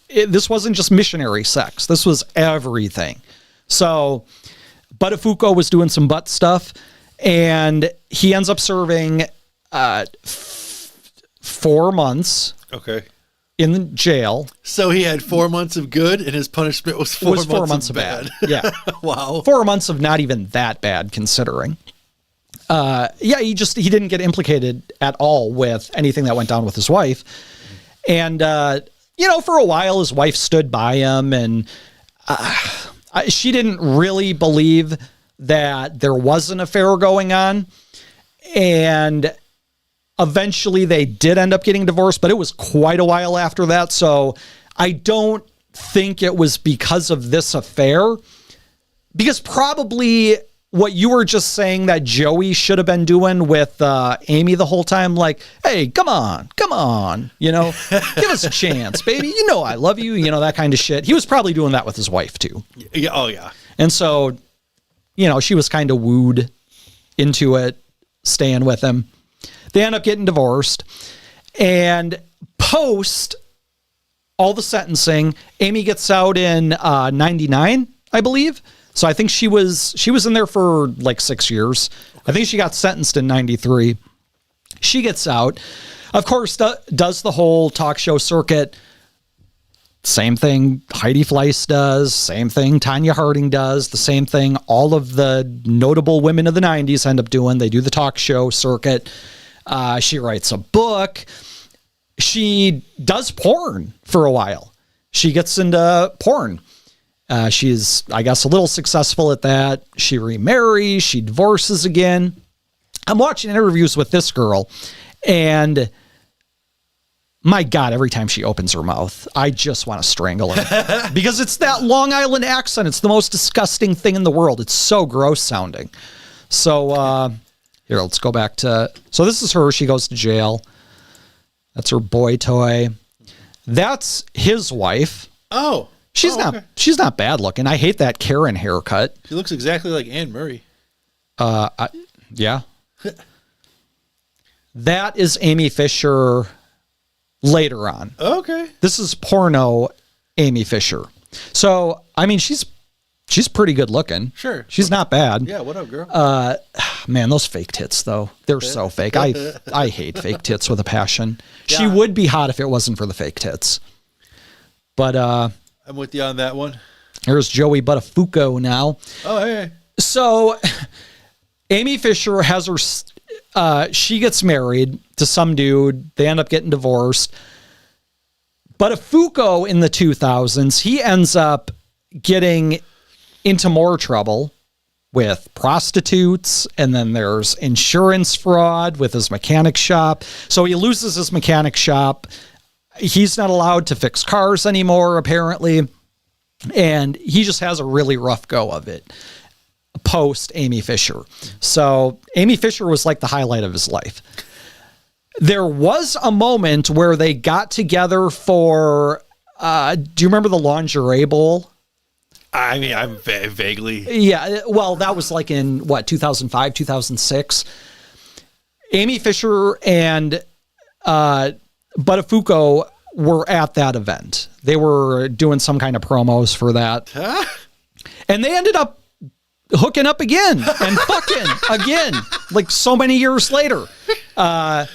this wasn't just missionary sex. This was everything. So Buttafuoco was doing some butt stuff, and he ends up serving 4 months in jail. So he had 4 months of good, and his punishment was 4 months of bad. Yeah. Wow. 4 months of not even that bad, considering. He didn't get implicated at all with anything that went down with his wife. And, you know, for a while, his wife stood by him, and she didn't really believe that there was an affair going on. And eventually they did end up getting divorced, but it was quite a while after that. So I don't think it was because of this affair, because probably what you were just saying that Joey should have been doing with Amy the whole time, like, hey, come on, you know, give us a chance, baby. You know I love you, you know, that kind of shit. He was probably doing that with his wife, too. Yeah. Oh, yeah. And so, you know, she was kind of wooed into it, staying with him. They end up getting divorced. And post all the sentencing, Amy gets out in 99, I believe. So I think she was in there for like 6 years. I think she got sentenced in 93. She gets out. Of course, does the whole talk show circuit. Same thing Heidi Fleiss does. Same thing Tanya Harding does. The same thing all of the notable women of the 90s end up doing. They do the talk show circuit. She writes a book. She does porn for a while. She gets into porn. She's, I guess, a little successful at that. She remarries. She divorces again. I'm watching interviews with this girl, and my God, every time she opens her mouth, I just want to strangle her because it's that Long Island accent. It's the most disgusting thing in the world. It's so gross sounding. So here, let's go back to, so this is her. She goes to jail. That's her boy toy. That's his wife. Oh. She's not bad looking. I hate that Karen haircut. She looks exactly like Anne Murray. Yeah. That is Amy Fisher later on. Okay. This is porno Amy Fisher. So, I mean, she's pretty good looking. Sure. She's not bad. Yeah, what up, girl? Man, those fake tits though. They're so fake. I hate fake tits with a passion. Yeah. She would be hot if it wasn't for the fake tits. But I'm with you on that one. Here's Joey Buttafuoco now. Oh, hey. So Amy Fisher has her, she gets married to some dude. They end up getting divorced. Buttafuoco in the 2000s, he ends up getting into more trouble with prostitutes. And then there's insurance fraud with his mechanic shop. So he loses his mechanic shop. He's not allowed to fix cars anymore, apparently. And he just has a really rough go of it post Amy Fisher. So Amy Fisher was like the highlight of his life. There was a moment where they got together for, do you remember the lingerie bowl? I mean, I'm vaguely. Yeah, well, that was like in, 2005, 2006. Amy Fisher and Buttafuoco were at that event. They were doing some kind of promos for that. Huh? And they ended up hooking up again and fucking again, like so many years later. And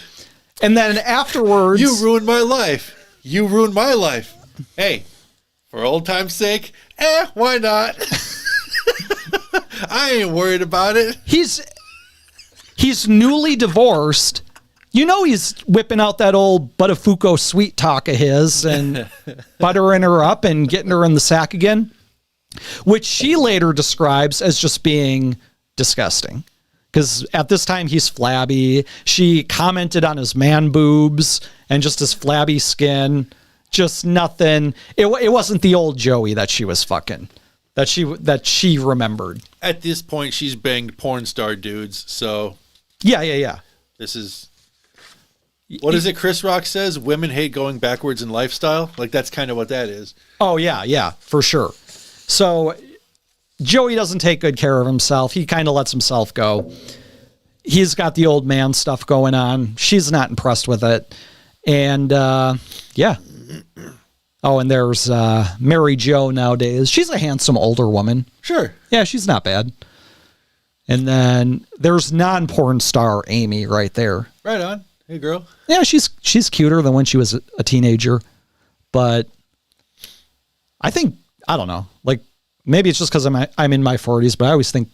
then afterwards... You ruined my life. You ruined my life. Hey, for old time's sake, why not? I ain't worried about it. He's newly divorced. You know he's whipping out that old Buttafuoco sweet talk of his and buttering her up and getting her in the sack again, which she later describes as just being disgusting. Because at this time he's flabby. She commented on his man boobs and just his flabby skin. Just nothing. It wasn't the old Joey that she was fucking. That she remembered. At this point, she's banged porn star dudes. So Yeah. this is... What is it Chris Rock says? Women hate going backwards in lifestyle? Like, that's kind of what that is. Oh, yeah, for sure. So Joey doesn't take good care of himself. He kind of lets himself go. He's got the old man stuff going on. She's not impressed with it. And, yeah. Oh, and there's Mary Jo nowadays. She's a handsome older woman. Sure. Yeah, she's not bad. And then there's non-porn star Amy right there. Right on. Hey, girl. Yeah, she's cuter than when she was a teenager. But I think, I don't know, like maybe it's just because I'm in my 40s, but I always think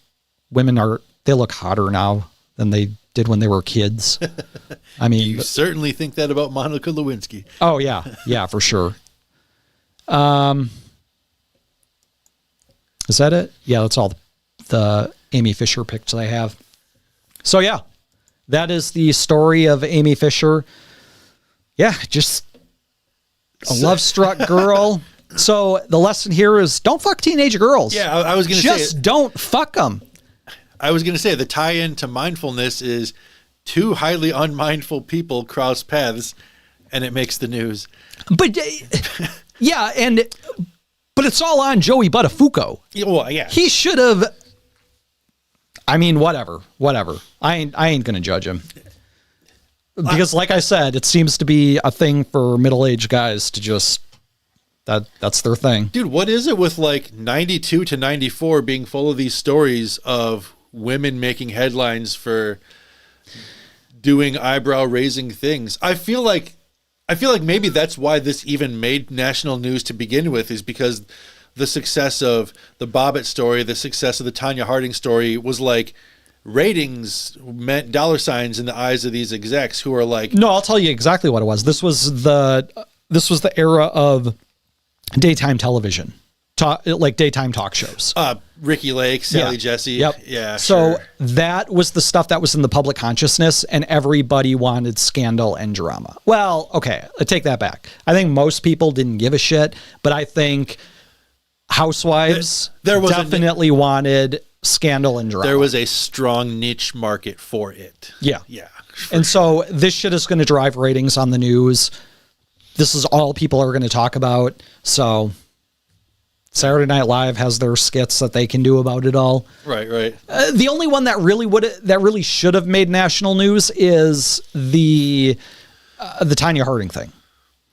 women they look hotter now than they did when they were kids. I mean, You certainly think that about Monica Lewinsky. oh yeah, for sure. Is that it? Yeah, that's all the Amy Fisher picks I have. So yeah, that is the story of Amy Fisher. Yeah, just a love-struck girl. So the lesson here is don't fuck teenage girls. Yeah, I was going to say... Just don't fuck them. I was going to say the tie-in to mindfulness is two highly unmindful people cross paths, and it makes the news. But yeah, but it's all on Joey Buttafuoco. Well, yeah. He should have. I mean, whatever. I ain't gonna judge him because, like I said, it seems to be a thing for middle-aged guys to just that's their thing. Dude, what is it with like 92 to 94 being full of these stories of women making headlines for doing eyebrow-raising things? I feel like maybe that's why this even made national news to begin with, is because the success of the Bobbitt story, the success of the Tanya Harding story was like ratings meant dollar signs in the eyes of these execs who are like... No, I'll tell you exactly what it was. This was the era of daytime television, like daytime talk shows. Ricky Lake, Sally Yeah. Jesse. Yep. Yeah, So sure. that was the stuff that was in the public consciousness, and everybody wanted scandal and drama. Well, okay, I take that back. I think most people didn't give a shit, but I think housewives There was definitely wanted scandal and drama. There was a strong niche market for it. Yeah. Yeah. And so this shit is going to drive ratings on the news. This is all people are going to talk about. So Saturday Night Live has their skits that they can do about it all. Right. The only one that really should have made national news is the Tanya Harding thing,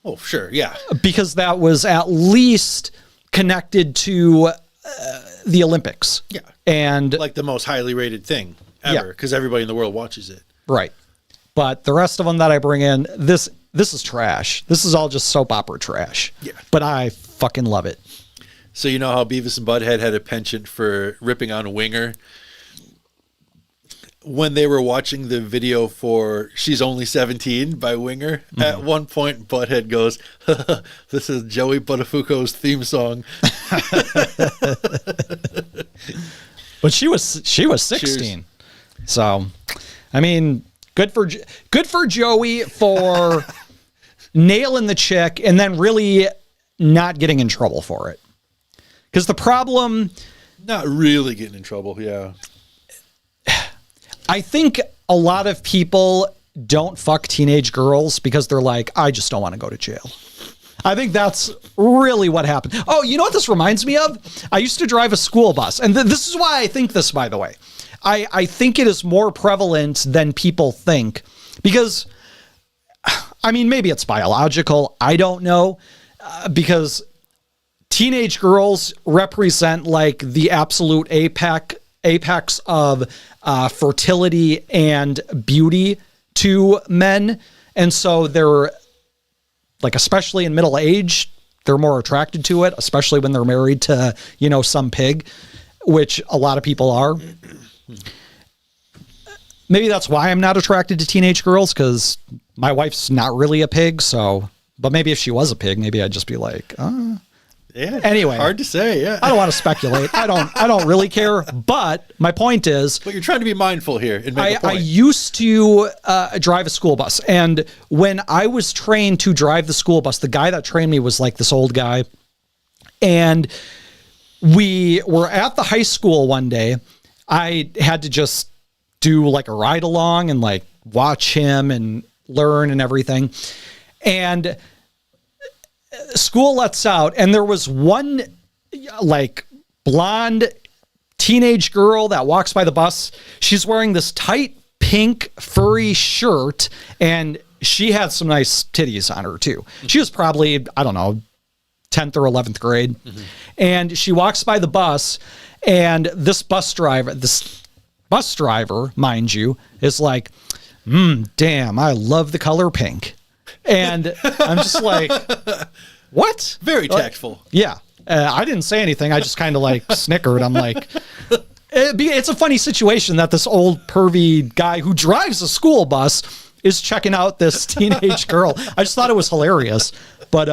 Oh, sure. Yeah. because that was at least connected to the Olympics. Yeah. And Like the most highly rated thing ever, because everybody in the world watches it. right. But the rest of them that I bring in, this is trash. This is all just soap opera trash. Yeah. But I fucking love it. So you know how Beavis and Butthead had a penchant for ripping on Winger? When they were watching the video for She's Only 17 by Winger, at one point Butthead goes, "This is Joey Buttafuoco's theme song." But she was 16. So, I mean, good for Joey for nailing the chick and then really not getting in trouble for it. Because the problem, Not really getting in trouble, yeah. I think a lot of people don't fuck teenage girls because they're like, I just don't want to go to jail. I think that's really what happened. Oh, you know what this reminds me of? I used to drive a school bus. And this is why I think this, by the way. I think it is more prevalent than people think. Because, I mean, maybe it's biological. I don't know. Because teenage girls represent like the absolute apex of fertility and beauty to men. And so they're like, especially in middle age, they're more attracted to it, especially when they're married to, you know, some pig, which a lot of people are. Maybe that's why I'm not attracted to teenage girls, because my wife's not really a pig. So, but maybe if she was a pig, maybe I'd just be like, Yeah. Anyway, hard to say. Yeah. I don't want to speculate. I don't really care. But my point is, But you're trying to be mindful here and make a I point. used to drive a school bus. And when I was trained to drive the school bus, the guy that trained me was like this old guy. And we were at the high school one day. I had to just do like a ride along and like watch him and learn and everything. And school lets out, and there was one like blonde teenage girl that walks by the bus. She's wearing this tight pink furry shirt, and she had some nice titties on her too. She was probably, I don't know, 10th or 11th grade. And she walks by the bus, and this bus driver, mind you, is like, damn, I love the color pink. And I'm just like, what? Very tactful. Yeah. I didn't say anything. I just kind of like snickered. I'm like, it's a funny situation that this old pervy guy who drives a school bus is checking out this teenage girl. I just thought it was hilarious. But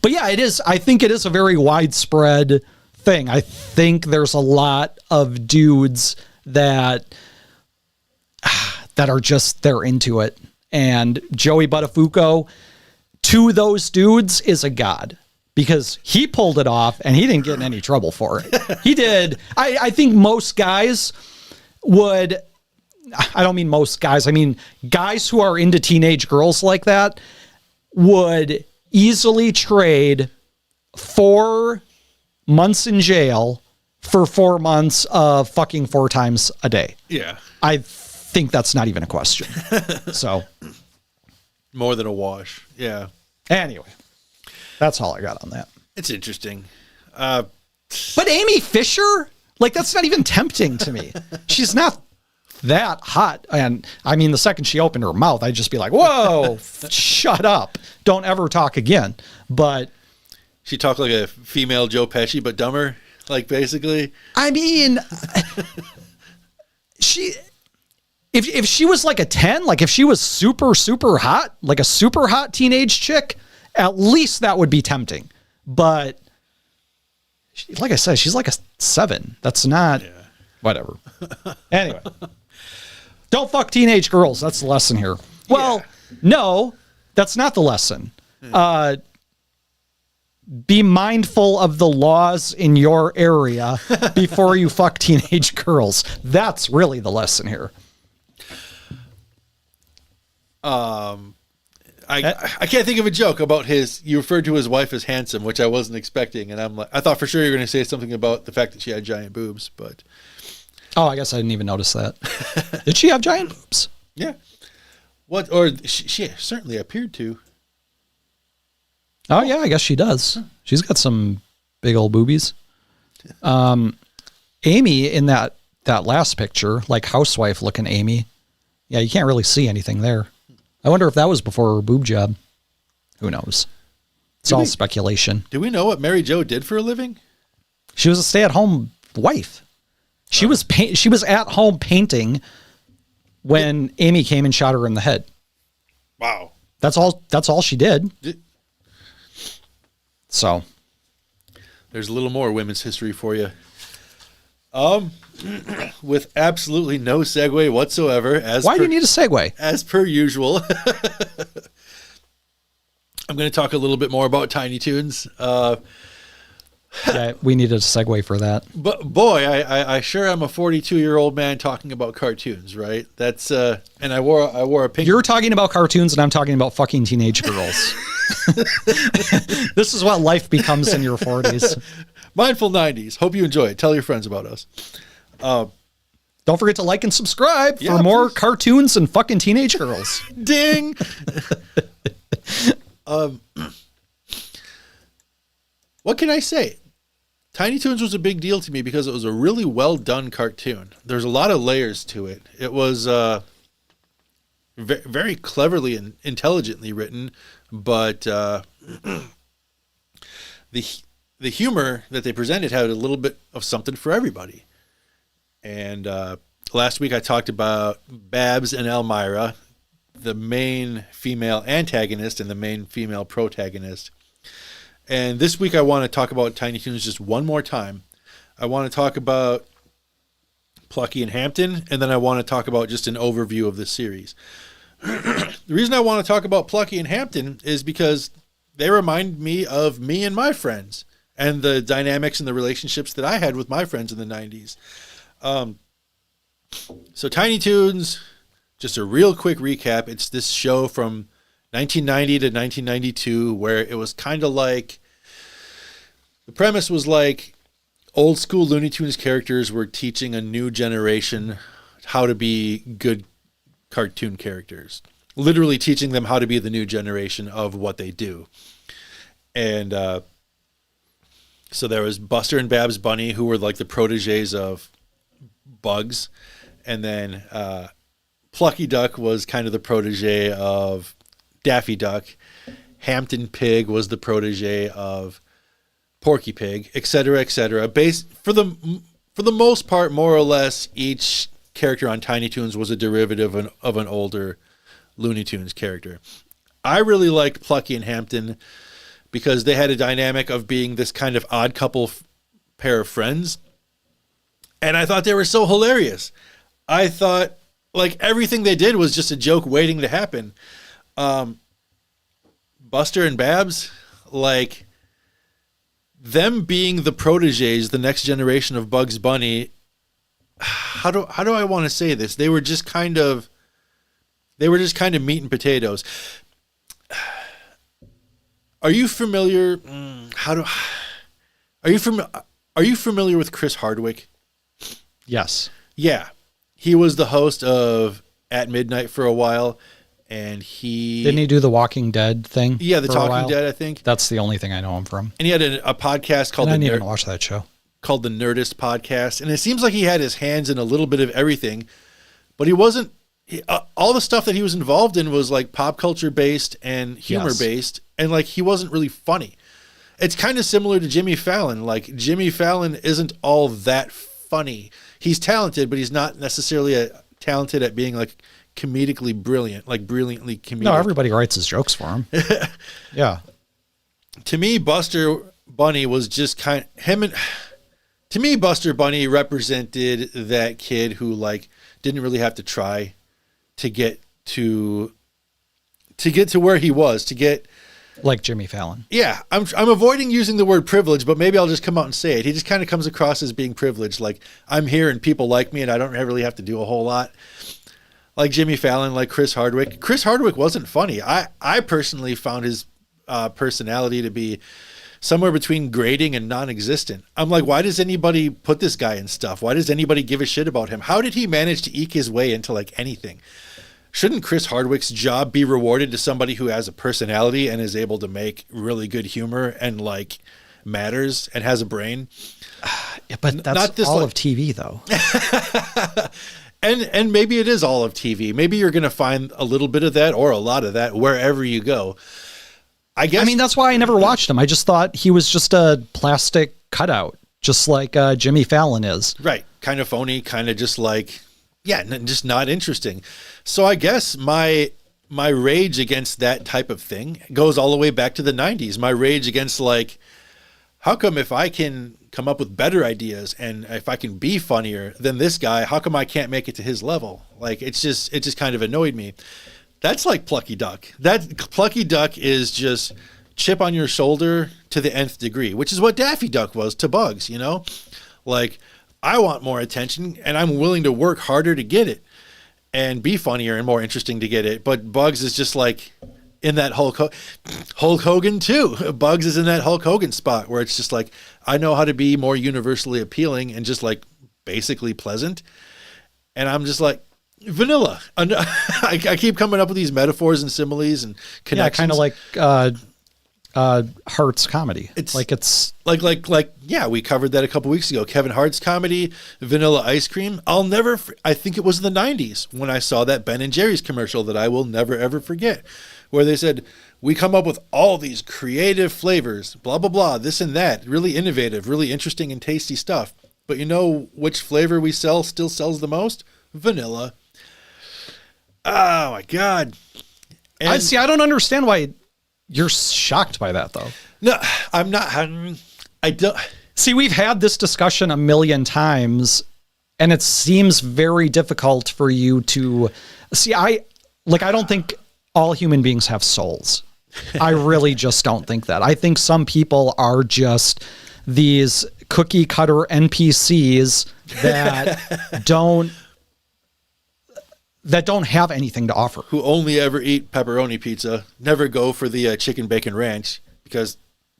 yeah, it is. I think it is a very widespread thing. I think there's a lot of dudes that are just, they're into it. And Joey Buttafuoco, to those dudes, is a god, because he pulled it off and he didn't get in any trouble for it. He did. I think most guys would, I don't mean most guys, I mean guys who are into teenage girls like that would easily trade 4 months in jail for 4 months of fucking 4 times a day. Yeah. I think that's not even a question. So More than a wash. Yeah. anyway, that's all I got on that. It's interesting. But Amy Fisher, like, that's not even tempting to me. She's not that hot. And I mean, the second she opened her mouth, I'd just be like, whoa, shut up. Don't ever talk again. But She talked like a female Joe Pesci, but dumber, like, basically. I mean, if she was like a 10, like if she was super, super hot, like a super hot teenage chick, at least that would be tempting. But like I said, she's like a 7. That's not, whatever. Anyway, don't fuck teenage girls. That's the lesson here. Well, no, that's not the lesson. Be mindful of the laws in your area before you fuck teenage girls. That's really the lesson here. I can't think of a joke about you referred to his wife as handsome, which I wasn't expecting. And I'm like, I thought for sure you were going to say something about the fact that she had giant boobs, but. Oh, I guess I didn't even notice that. Did she have giant boobs? Yeah. What, or she certainly appeared to. Oh yeah, I guess she does. She's got some big old boobies. Amy in that last picture, like housewife looking Amy. Yeah, you can't really see anything there. I wonder if that was before her boob job. Who knows? It's all speculation. Do we know what Mary Jo did for a living? She was a stay-at-home wife. She was at home painting when Amy came and shot her in the head. Wow. That's all she did. So There's a little more women's history for you. With absolutely no segue whatsoever. Why do you need a segue? As per usual. I'm going to talk a little bit more about Tiny Toons. Yeah, we needed a segue for that. But boy, I sure am a 42-year-old man talking about cartoons, right? That's and I wore a pink. You're talking about cartoons, and I'm talking about fucking teenage girls. This is what life becomes in your 40s. Mindful 90s. Hope you enjoy it. Tell your friends about us. Don't forget to like and subscribe Yeah, for more please. cartoons and fucking teenage girls. Ding. What can I say? Tiny Toons was a big deal to me because it was a really well done cartoon. There's a lot of layers to it. It was very cleverly and intelligently written, but the humor that they presented had a little bit of something for everybody. And last week I talked about Babs and Elmira, the main female antagonist and the main female protagonist. And this week I want to talk about Tiny Toons just one more time. I want to talk about Plucky and Hampton, and then I want to talk about just an overview of the series. The reason I want to talk about Plucky and Hampton is because they remind me of me and my friends and the dynamics and the relationships that I had with my friends in the 90s. So Tiny Toons, just a real quick recap. It's this show from 1990 to 1992 where it was kind of like, the premise was like old school Looney Tunes characters were teaching a new generation how to be good cartoon characters, literally teaching them how to be the new generation of what they do. And so there was Buster and Babs Bunny, who were like the proteges of Bugs, and then Plucky Duck was kind of the protege of Daffy Duck. Hampton Pig was the protege of Porky Pig, etc., etc. For the most part, more or less, each character on Tiny Toons was a derivative of an older Looney Tunes character. I really liked Plucky and Hampton because they had a dynamic of being this kind of odd couple pair of friends, and I thought they were so hilarious. I thought like everything they did was just a joke waiting to happen. Buster and Babs, like them being the proteges, the next generation of Bugs Bunny. How do I want to say this? They were just kind of meat and potatoes. Are you familiar? Are you familiar with Chris Hardwick? Yes. Yeah, he was the host of At Midnight for a while. And didn't he do the Walking Dead thing? Yeah, the for a Talking while? Dead, I think. That's the only thing I know him from. And he had a podcast called I didn't even watch that show. Called the Nerdist Podcast, and it seems like he had his hands in a little bit of everything, but he wasn't. All the stuff that he was involved in was like pop culture based and humor based, and like he wasn't really funny. It's kind of similar to Jimmy Fallon. Like Jimmy Fallon isn't all that funny. He's talented, but he's not necessarily talented at being like comedically brilliant, like brilliantly comedic. No, everybody writes his jokes for him. Yeah. To me, Buster Bunny was just to me, Buster Bunny represented that kid who like didn't really have to try to get to where he was, like Jimmy Fallon. Yeah, I'm avoiding using the word privilege, but maybe I'll just come out and say it. He just kind of comes across as being privileged, like I'm here and people like me and I don't really have to do a whole lot. Like Jimmy Fallon, like Chris Hardwick. Chris Hardwick wasn't funny. I personally found his personality to be somewhere between grating and non-existent. I'm like, why does anybody put this guy in stuff? Why does anybody give a shit about him? How did he manage to eke his way into like anything? Shouldn't Chris Hardwick's job be rewarded to somebody who has a personality and is able to make really good humor and like matters and has a brain? Yeah, but that's all of TV though. And maybe it is all of TV. Maybe you're going to find a little bit of that or a lot of that wherever you go. I guess. I mean, that's why I never watched him. I just thought he was just a plastic cutout, just like Jimmy Fallon is. Right. Kind of phony, kind of just like, yeah, just not interesting. So I guess my rage against that type of thing goes all the way back to the 90s. My rage against like, how come if I can come up with better ideas and if I can be funnier than this guy, how come I can't make it to his level? Like, it just kind of annoyed me. That's like Plucky Duck. That Plucky Duck is just chip on your shoulder to the nth degree, which is what Daffy Duck was to Bugs, you know? Like, I want more attention, and I'm willing to work harder to get it and be funnier and more interesting to get it. But Bugs is just like in that Hulk Hogan too. Bugs is in that Hulk Hogan spot where it's just like, I know how to be more universally appealing and just like basically pleasant. And I'm just like, vanilla. I keep coming up with these metaphors and similes and connections. Yeah, kind of like Hart's comedy. It's like yeah, we covered that a couple weeks ago. Kevin Hart's comedy, Vanilla Ice Cream. I think it was in the 90s when I saw that Ben and Jerry's commercial that I will never ever forget, where they said, we come up with all these creative flavors, blah blah blah, this and that, really innovative, really interesting and tasty stuff. But you know which flavor we still sells the most? Vanilla. Oh my God. And I don't understand why you're shocked by that, though. No, I'm not. I don't. See, we've had this discussion a million times, and it seems very difficult for you to see. I don't think all human beings have souls. I really just don't think that. I think some people are just these cookie cutter NPCs that don't have anything to offer. Who only ever eat pepperoni pizza, never go for the chicken bacon ranch, because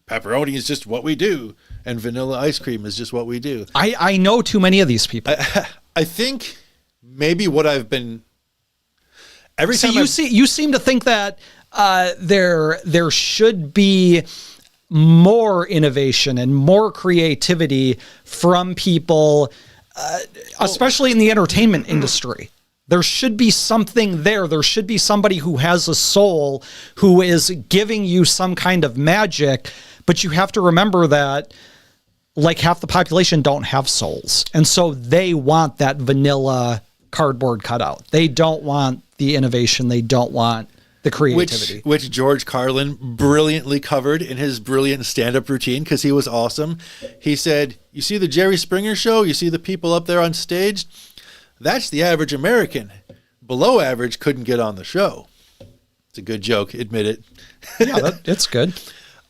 pepperoni is just what we do, and vanilla ice cream is just what we do. I know too many of these people. I think maybe what I've been every time you seem to think that there should be more innovation and more creativity from people, especially in the entertainment industry. There should be something there. There should be somebody who has a soul, who is giving you some kind of magic, but you have to remember that like half the population don't have souls. And so they want that vanilla cardboard cutout. They don't want the innovation. They don't want the creativity. Which George Carlin brilliantly covered in his brilliant stand-up routine, because he was awesome. He said, you see the Jerry Springer show? You see the people up there on stage? That's the average American. Below average couldn't get on the show. It's a good joke, admit it. Yeah, it's good.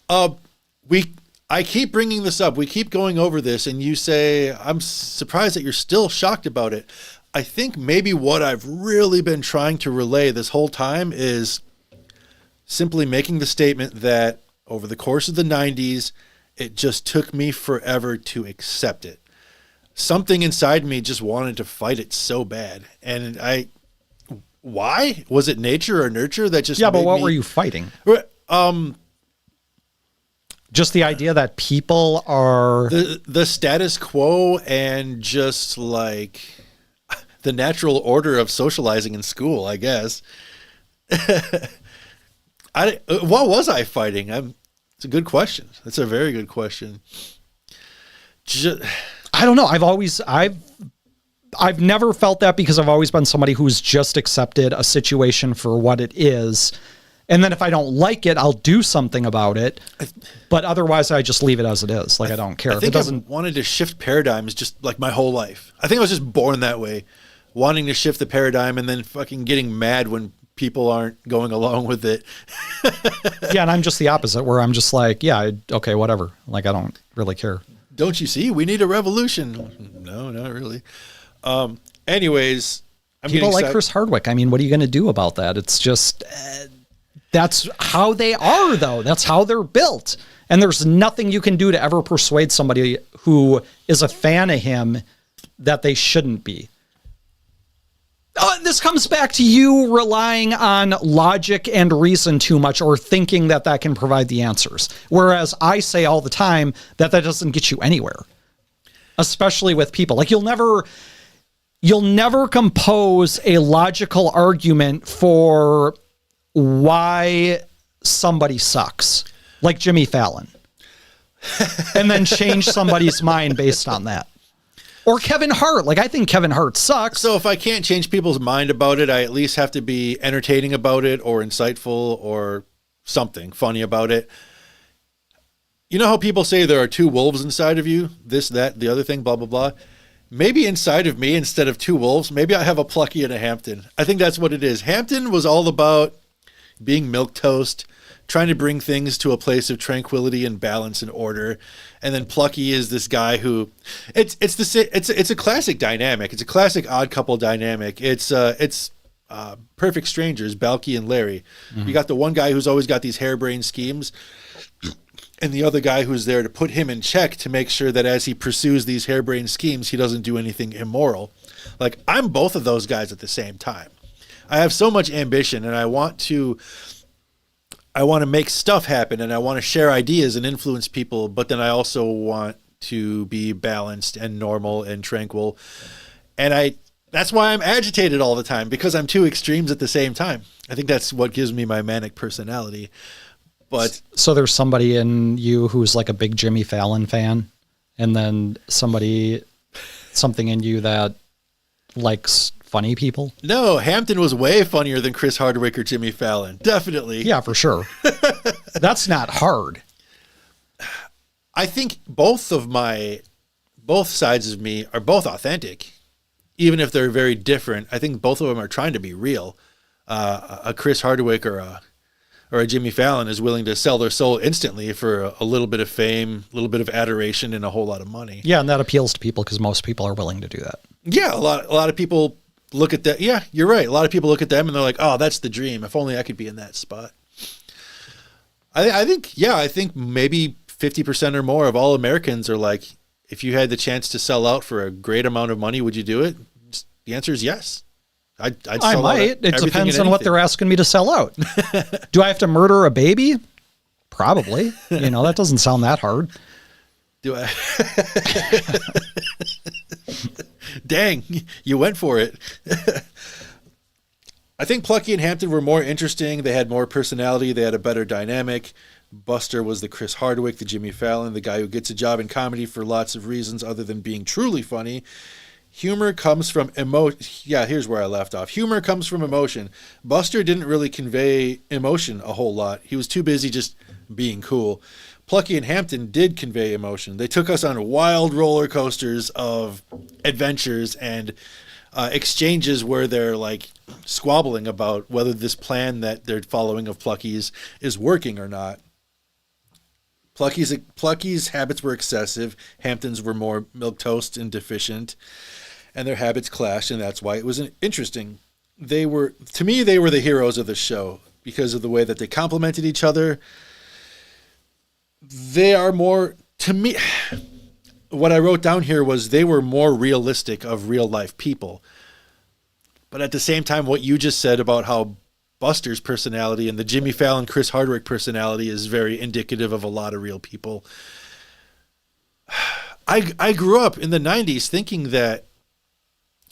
I keep bringing this up. We keep going over this, and you say, I'm surprised that you're still shocked about it. I think maybe what I've really been trying to relay this whole time is simply making the statement that over the course of the 90s, it just took me forever to accept it. Something inside me just wanted to fight it so bad. And why? Was it nature or nurture that just but what were you fighting? Just the idea that people are the status quo and just like the natural order of socializing in school, I guess. What was I fighting? It's a good question. That's a very good question. I don't know. I've never felt that, because I've always been somebody who's just accepted a situation for what it is. And then if I don't like it, I'll do something about it. But otherwise, I just leave it as it is. Like, I don't care. I think I've wanted to shift paradigms just like my whole life. I think I was just born that way, wanting to shift the paradigm and then fucking getting mad when people aren't going along with it. Yeah, and I'm just the opposite, where I'm just like, yeah, okay, whatever. Like, I don't really care. Don't you see? We need a revolution. No, not really. Anyways, people like Chris Hardwick. I mean, what are you going to do about that? It's just, that's how they are, though. That's how they're built. And there's nothing you can do to ever persuade somebody who is a fan of him that they shouldn't be. This comes back to you relying on logic and reason too much, or thinking that that can provide the answers. Whereas I say all the time that doesn't get you anywhere, especially with people. Like, you'll never compose a logical argument for why somebody sucks, like Jimmy Fallon, and then change somebody's mind based on that. Or Kevin Hart. Like, I think Kevin Hart sucks. So if I can't change people's mind about it, I at least have to be entertaining about it, or insightful, or something funny about it. You know how people say there are two wolves inside of you? This, that, the other thing, blah, blah, blah. Maybe inside of me, instead of two wolves, maybe I have a Plucky and a Hampton. I think that's what it is. Hampton was all about being milquetoast, trying to bring things to a place of tranquility and balance and order. And then Plucky is this guy who it's a classic dynamic. It's a classic odd couple dynamic. It's perfect strangers, Balky and Larry. You got the one guy who's always got these harebrained schemes, and the other guy who's there to put him in check to make sure that as he pursues these harebrained schemes, he doesn't do anything immoral. Like, I'm both of those guys at the same time. I have so much ambition, and I want to make stuff happen, and I want to share ideas and influence people, but then I also want to be balanced and normal and tranquil. And that's why I'm agitated all the time, because I'm two extremes at the same time. I think that's what gives me my manic personality. But so there's somebody in you who's like a big Jimmy Fallon fan, and then something in you that likes funny people? No, Hampton was way funnier than Chris Hardwick or Jimmy Fallon. Definitely. Yeah, for sure. That's not hard. I think both sides of me are both authentic, even if they're very different. I think both of them are trying to be real. A Chris Hardwick or a Jimmy Fallon is willing to sell their soul instantly for a little bit of fame, a little bit of adoration, and a whole lot of money. Yeah, and that appeals to people because most people are willing to do that. Yeah, a lot of people look at that. Yeah, you're right. A lot of people look at them and they're like, "Oh, that's the dream. If only I could be in that spot." I think maybe 50% or more of all Americans are like, if you had the chance to sell out for a great amount of money, would you do it? The answer is yes. I'd I might. It depends on what they're asking me to sell out. Do I have to murder a baby? Probably. That doesn't sound that hard. Do I? Dang, you went for it. I think Plucky and Hampton were more interesting. They had more personality. They had a better dynamic. Buster was the Chris Hardwick, the Jimmy Fallon, the guy who gets a job in comedy for lots of reasons other than being truly funny. Humor comes from emotion. Yeah, here's where I left off. Humor comes from emotion. Buster didn't really convey emotion a whole lot. He was too busy just being cool. Plucky and Hampton did convey emotion. They took us on wild roller coasters of adventures and exchanges where they're like squabbling about whether this plan that they're following of Plucky's is working or not. Plucky's habits were excessive. Hampton's were more milquetoast and deficient, and their habits clashed, and that's why it was interesting. To me, they were the heroes of the show because of the way that they complemented each other. They are more, to me, what I wrote down here was they were more realistic of real life people. But at the same time, what you just said about how Buster's personality and the Jimmy Fallon, Chris Hardwick personality is very indicative of a lot of real people. I grew up in the 90s thinking that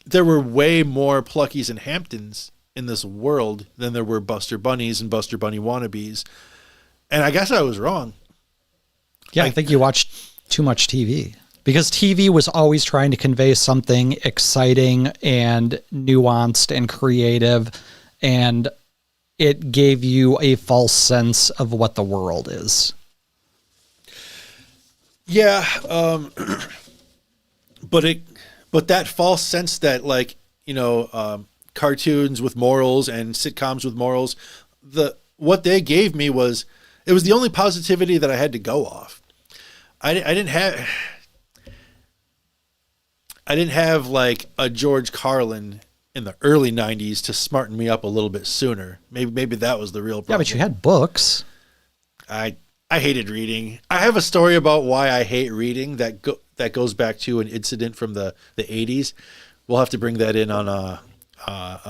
there were way more Pluckies and Hamptons in this world than there were Buster Bunnies and Buster Bunny wannabes. And I guess I was wrong. Yeah, I think you watched too much TV. Because TV was always trying to convey something exciting and nuanced and creative, and it gave you a false sense of what the world is. Yeah, but that false sense that cartoons with morals and sitcoms with morals, what they gave me was the only positivity that I had to go off. I didn't have like a George Carlin in the early 90s to smarten me up a little bit sooner. Maybe that was the real problem. Yeah, but you had books. I hated reading. I have a story about why I hate reading that goes back to an incident from the 80s. We'll have to bring that in on a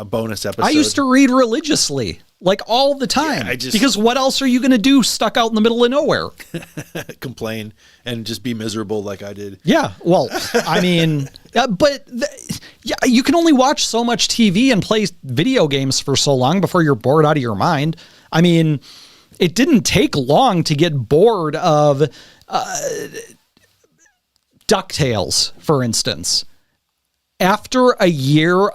bonus episode. I used to read religiously, like all the time. Yeah, because what else are you going to do stuck out in the middle of nowhere? Complain and just be miserable like I did. Yeah, well, I mean, you can only watch so much TV and play video games for so long before you're bored out of your mind. I mean, it didn't take long to get bored of DuckTales, for instance. After a year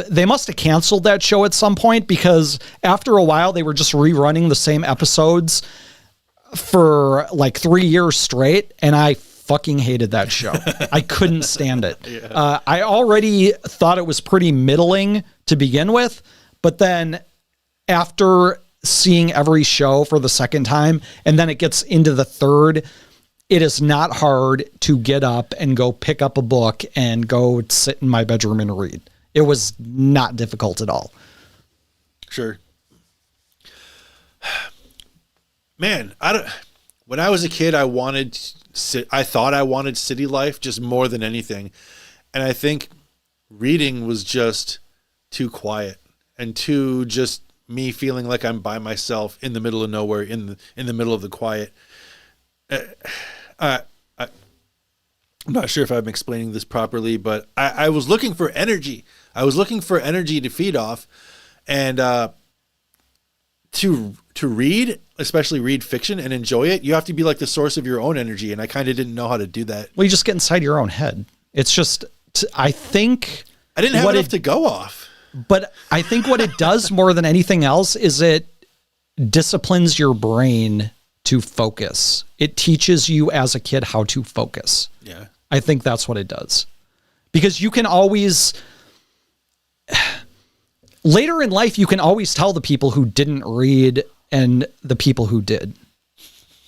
they must have canceled that show at some point, because after a while they were just rerunning the same episodes for like 3 years straight, and I fucking hated that show. I couldn't stand it. Yeah. I already thought it was pretty middling to begin with, but then after seeing every show for the second time and then it gets into the third, it is not hard to get up and go pick up a book and go sit in my bedroom and read. It was not difficult at all. Sure. Man, when I was a kid, I thought I wanted city life just more than anything. And I think reading was just too quiet and too just me feeling like I'm by myself in the middle of nowhere, in the middle of the quiet. I'm not sure if I'm explaining this properly, but I was looking for energy. I was looking for energy to feed off, and to read, especially read fiction and enjoy it, you have to be like the source of your own energy, and I kind of didn't know how to do that. Well, you just get inside your own head. It's just, I think... I didn't have enough to go off. But I think what it does more than anything else is it disciplines your brain to focus. It teaches you as a kid how to focus. Yeah. I think that's what it does. Because you can always... Later in life, you can always tell the people who didn't read and the people who did.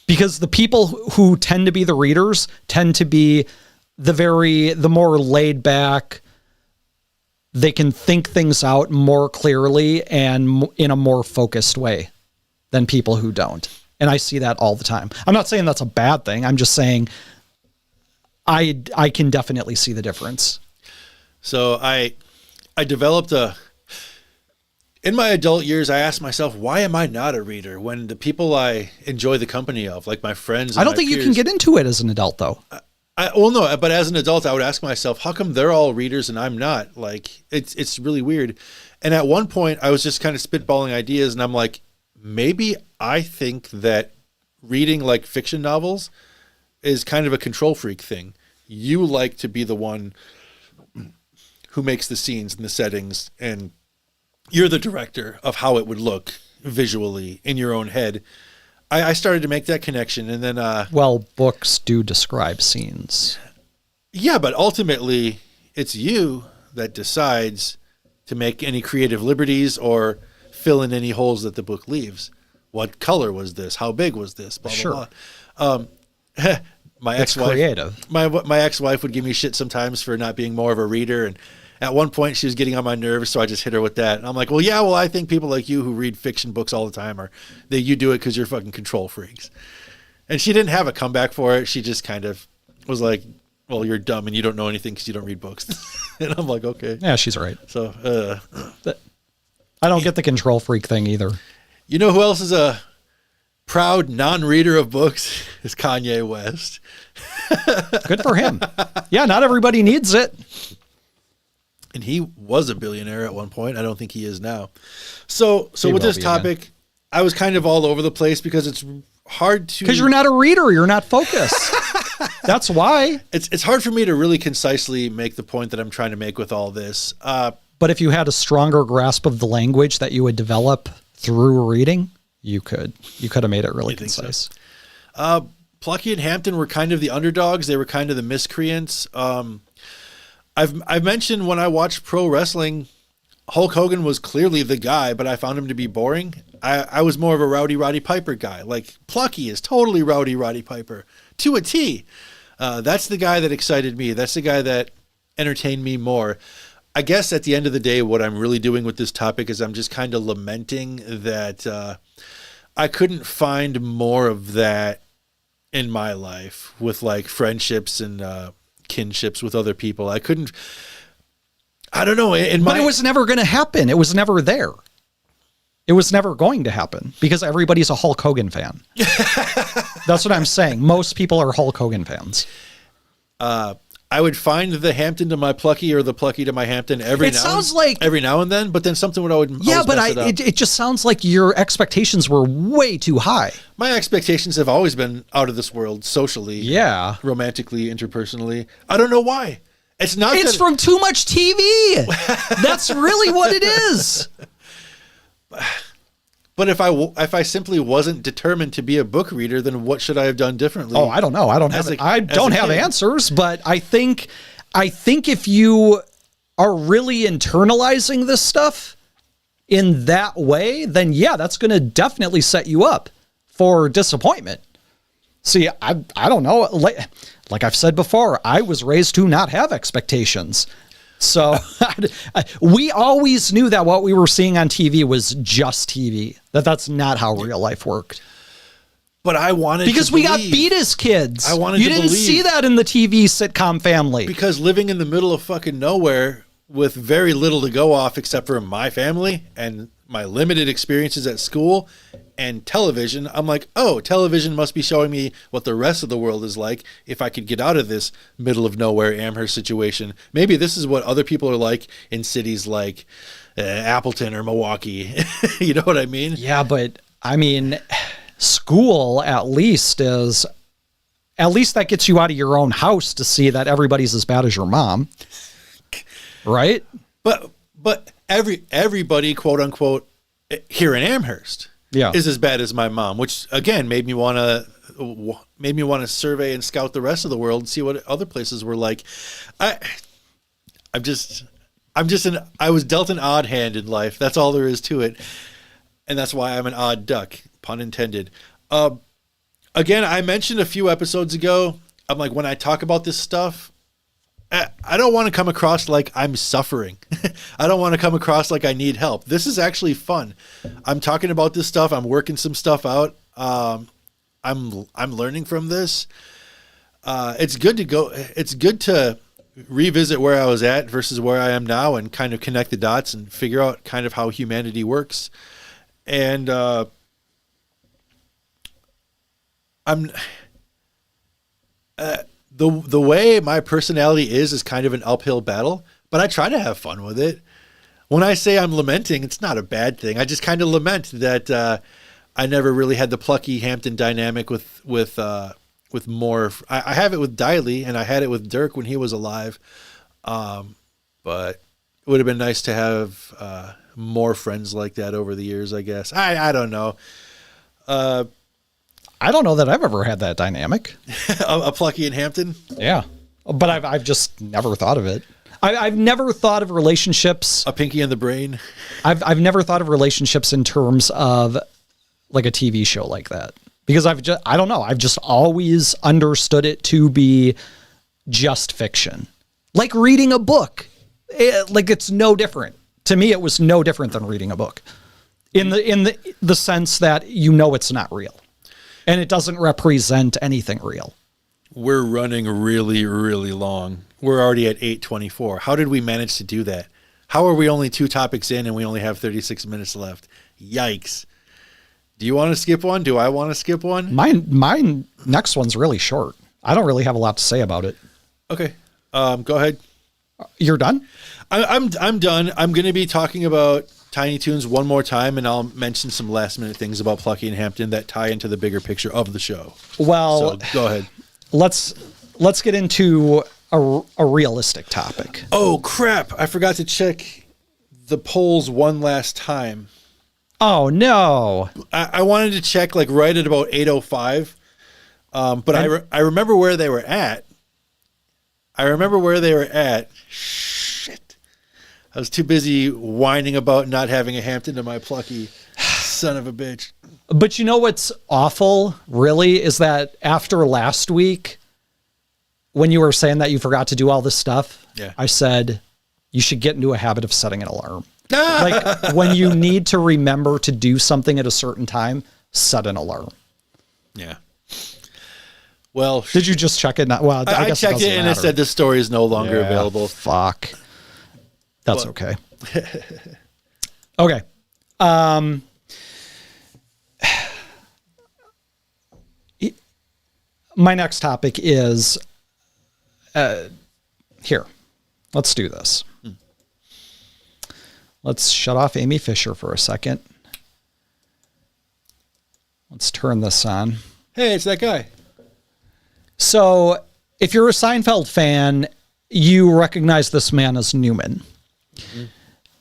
Because the people who tend to be the readers tend to be the more laid back, they can think things out more clearly and in a more focused way than people who don't. And I see that all the time. I'm not saying that's a bad thing. I'm just saying I can definitely see the difference. So I developed in my adult years, I asked myself, why am I not a reader when the people I enjoy the company of, like my friends and I don't think you can get into it as an adult, though. Well, no, but as an adult, I would ask myself, how come they're all readers and I'm not? Like, it's really weird. And at one point, I was just kind of spitballing ideas, and I'm like, maybe I think that reading like fiction novels is kind of a control freak thing. You like to be the one who makes the scenes and the settings, and you're the director of how it would look visually in your own head. I started to make that connection, and then... well, books do describe scenes. Yeah, but ultimately, it's you that decides to make any creative liberties or fill in any holes that the book leaves. What color was this? How big was this? Blah, sure. blah, blah. My ex-wife, creative. My ex-wife would give me shit sometimes for not being more of a reader, and at one point she was getting on my nerves, so I just hit her with that. And I'm like, well, I think people like you who read fiction books all the time you do it because you're fucking control freaks. And she didn't have a comeback for it. She just kind of was like, well, you're dumb and you don't know anything because you don't read books. And I'm like, okay. Yeah, she's right. So I don't get the control freak thing either. You know who else is a proud non-reader of books? Is Kanye West. Good for him. Yeah, not everybody needs it. And he was a billionaire at one point. I don't think he is now. So He with will this be topic, again. I was kind of all over the place because it's hard to... Because you're not a reader. You're not focused. That's why. It's hard for me to really concisely make the point that I'm trying to make with all this. But if you had a stronger grasp of the language that you would develop through reading, you could have made it really concise. So? Plucky and Hampton were kind of the underdogs. They were kind of the miscreants. I've mentioned when I watched pro wrestling, Hulk Hogan was clearly the guy, but I found him to be boring. I was more of a Rowdy Roddy Piper guy. Like, Plucky is totally Rowdy Roddy Piper to a T. That's the guy that excited me. That's the guy that entertained me more. I guess at the end of the day, what I'm really doing with this topic is I'm just kind of lamenting that I couldn't find more of that in my life with like friendships and kinships with other people. I don't know. But it was never going to happen. It was never there. It was never going to happen because everybody's a Hulk Hogan fan. That's what I'm saying. Most people are Hulk Hogan fans. I would find the Hampton to my Plucky or the Plucky to my Hampton every now and then, but then something would always mess it up. It just sounds like your expectations were way too high. My expectations have always been out of this world socially, yeah, romantically, interpersonally. I don't know why. It's from too much TV. That's really what it is. But if I simply wasn't determined to be a book reader, then what should I have done differently? Oh, I don't know. I don't have answers, but I think if you are really internalizing this stuff, in that way, then yeah, that's going to definitely set you up for disappointment. See, I don't know. Like I've said before, I was raised to not have expectations. So we always knew that what we were seeing on TV was just TV, that's not how real life worked. But I wanted because to we believe. got beat as kids. I wanted you to didn't believe. see that in the TV sitcom Family. Because living in the middle of fucking nowhere with very little to go off except for my family and my limited experiences at school and television, I'm like, oh, television must be showing me what the rest of the world is like if I could get out of this middle of nowhere Amherst situation. Maybe this is what other people are like in cities like Appleton or Milwaukee. You know what I mean? Yeah, but I mean, school at least that gets you out of your own house to see that everybody's as bad as your mom. Right? But everybody, quote unquote, here in Amherst is as bad as my mom, which again made me want to survey and scout the rest of the world and see what other places were like. I was dealt an odd hand in life. That's all there is to it. And that's why I'm an odd duck, pun intended. Again, I mentioned a few episodes ago, I'm like, when I talk about this stuff, I don't want to come across like I'm suffering. I don't want to come across like I need help. This is actually fun. I'm talking about this stuff. I'm working some stuff out. I'm learning from this. It's good to revisit where I was at versus where I am now and kind of connect the dots and figure out kind of how humanity works. And the way my personality is kind of an uphill battle, but I try to have fun with it. When I say I'm lamenting, it's not a bad thing. I just kind of lament that I never really had the Plucky Hampton dynamic with more. I have it with Diley, and I had it with Dirk when he was alive. But it would have been nice to have more friends like that over the years, I guess. I don't know. I don't know that I've ever had that dynamic. a Plucky and Hampton? Yeah. But I've just never thought of it. I've never thought of relationships. A Pinky and the Brain? I've never thought of relationships in terms of like a TV show like that. Because I don't know. I've just always understood it to be just fiction. Like reading a book. It's no different. To me, it was no different than reading a book. In the sense that you know it's not real. And it doesn't represent anything real. We're running really, really long. We're already at 8:24. How did we manage to do that? How are we only 2 topics in and we only have 36 minutes left? Yikes. Do you want to skip one? Do I want to skip one? Mine next one's really short. I don't really have a lot to say about it. Okay. Go ahead. You're done? I'm done. I'm going to be talking about Tiny Toons one more time, and I'll mention some last minute things about Plucky and Hampton that tie into the bigger picture of the show. Well, so go ahead. Let's get into a realistic topic. Oh crap! I forgot to check the polls one last time. Oh no! I wanted to check like right at about 8:05, but I remember where they were at. Shit. I was too busy whining about not having a Hampton to my Plucky. Son of a bitch. But you know what's awful, really, is that after last week, when you were saying that you forgot to do all this stuff, I said you should get into a habit of setting an alarm. Like when you need to remember to do something at a certain time, set an alarm. Yeah. Well, did you just check it? Well, I guess checked it and it said this story is no longer available. Fuck. That's okay. Okay. My next topic is here. Let's do this. Let's shut off Amy Fisher for a second. Let's turn this on. Hey, it's that guy. So if you're a Seinfeld fan, you recognize this man as Newman. Mm-hmm.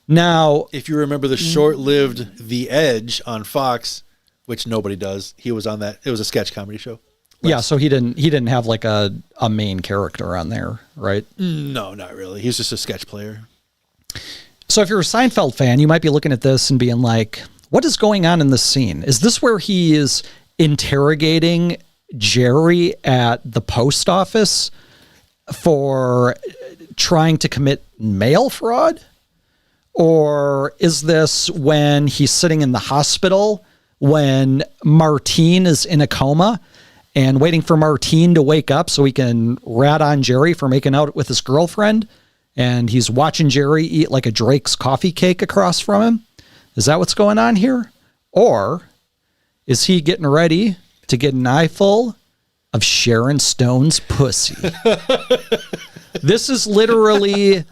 Now, if you remember the short-lived The Edge on Fox, which nobody does, he was on that. It was a sketch comedy show. Yeah, so he didn't have like a main character on there, right? No, not really. He's just a sketch player. So if you're a Seinfeld fan, you might be looking at this and being like, what is going on in this scene? Is this where he is interrogating Jerry at the post office for trying to commit mail fraud? Or is this when he's sitting in the hospital when Martine is in a coma and waiting for Martine to wake up so he can rat on Jerry for making out with his girlfriend? And he's watching Jerry eat like a Drake's coffee cake across from him. Is that what's going on here? Or is he getting ready to get an eyeful of Sharon Stone's pussy? This is literally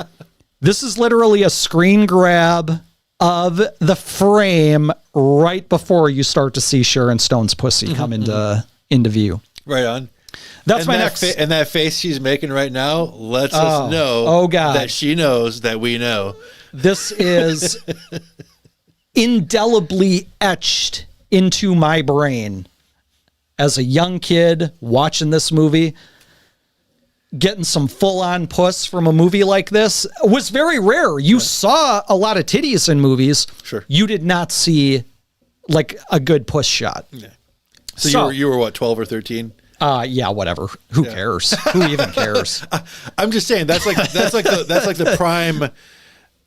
a screen grab of the frame right before you start to see Sharon Stone's pussy come into view. Right on. That's my next. And that face she's making right now lets us know that she knows that we know. This is indelibly etched into my brain as a young kid watching this movie. Getting some full-on puss from a movie like this was very rare. You saw a lot of titties in movies. Sure. You did not see like a good puss shot. Yeah. So you were what, 12 or 13? Yeah, whatever. Who cares? Who even cares? I'm just saying that's like the prime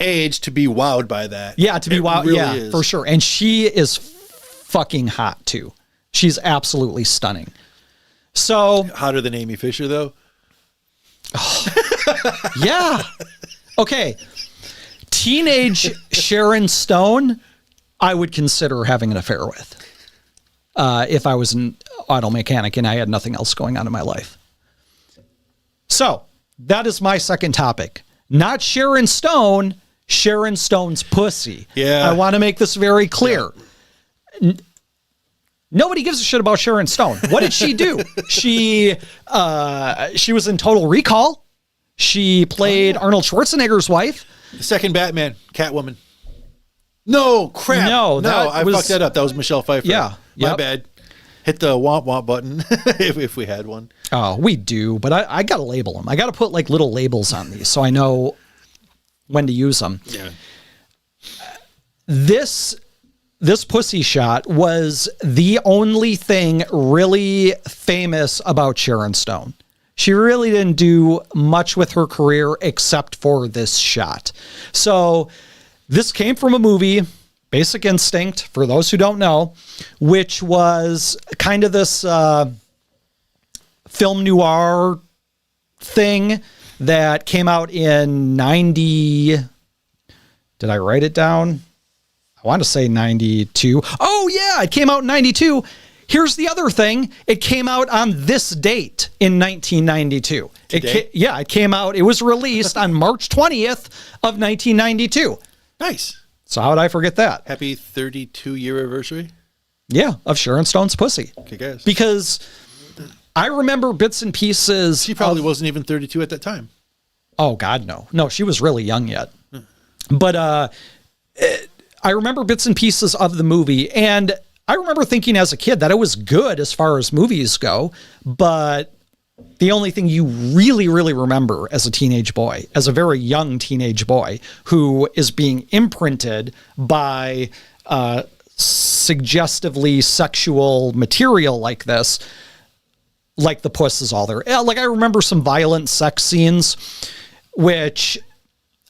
age to be wowed by that. Yeah, to be wowed. Really is. For sure. And she is fucking hot too. She's absolutely stunning. So hotter than Amy Fisher though. Yeah. Okay. Teenage Sharon Stone, I would consider having an affair with. If I was an auto mechanic and I had nothing else going on in my life. So that is my second topic. Not Sharon Stone, Sharon Stone's pussy. Yeah. I want to make this very clear. Yeah. Nobody gives a shit about Sharon Stone. What did she do? She was in Total Recall. She played Arnold Schwarzenegger's wife. The second Batman, Catwoman. No, crap. No, I fucked that up. That was Michelle Pfeiffer. Yeah. My bad. Hit the womp womp button if we had one. Oh, we do, but I got to label them. I got to put like little labels on these so I know when to use them. Yeah. This pussy shot was the only thing really famous about Sharon Stone. She really didn't do much with her career except for this shot. So this came from a movie, Basic Instinct, for those who don't know, which was kind of this film noir thing that came out in 90. Did I write it down? I want to say 92. Oh, yeah, it came out in 92. Here's the other thing. It came out on this date in 1992. It came out. It was released on March 20th of 1992. Nice. So how would I forget that? Happy 32-year anniversary. Yeah, of Sharon Stone's pussy. Okay, guys. Because I remember bits and pieces. She probably wasn't even 32 at that time. Oh, God, no. No, she was really young yet. But I remember bits and pieces of the movie, and I remember thinking as a kid that it was good as far as movies go, but the only thing you really, really remember as a teenage boy, as a very young teenage boy, who is being imprinted by suggestively sexual material like this, like the puss is all there. Like I remember some violent sex scenes, which...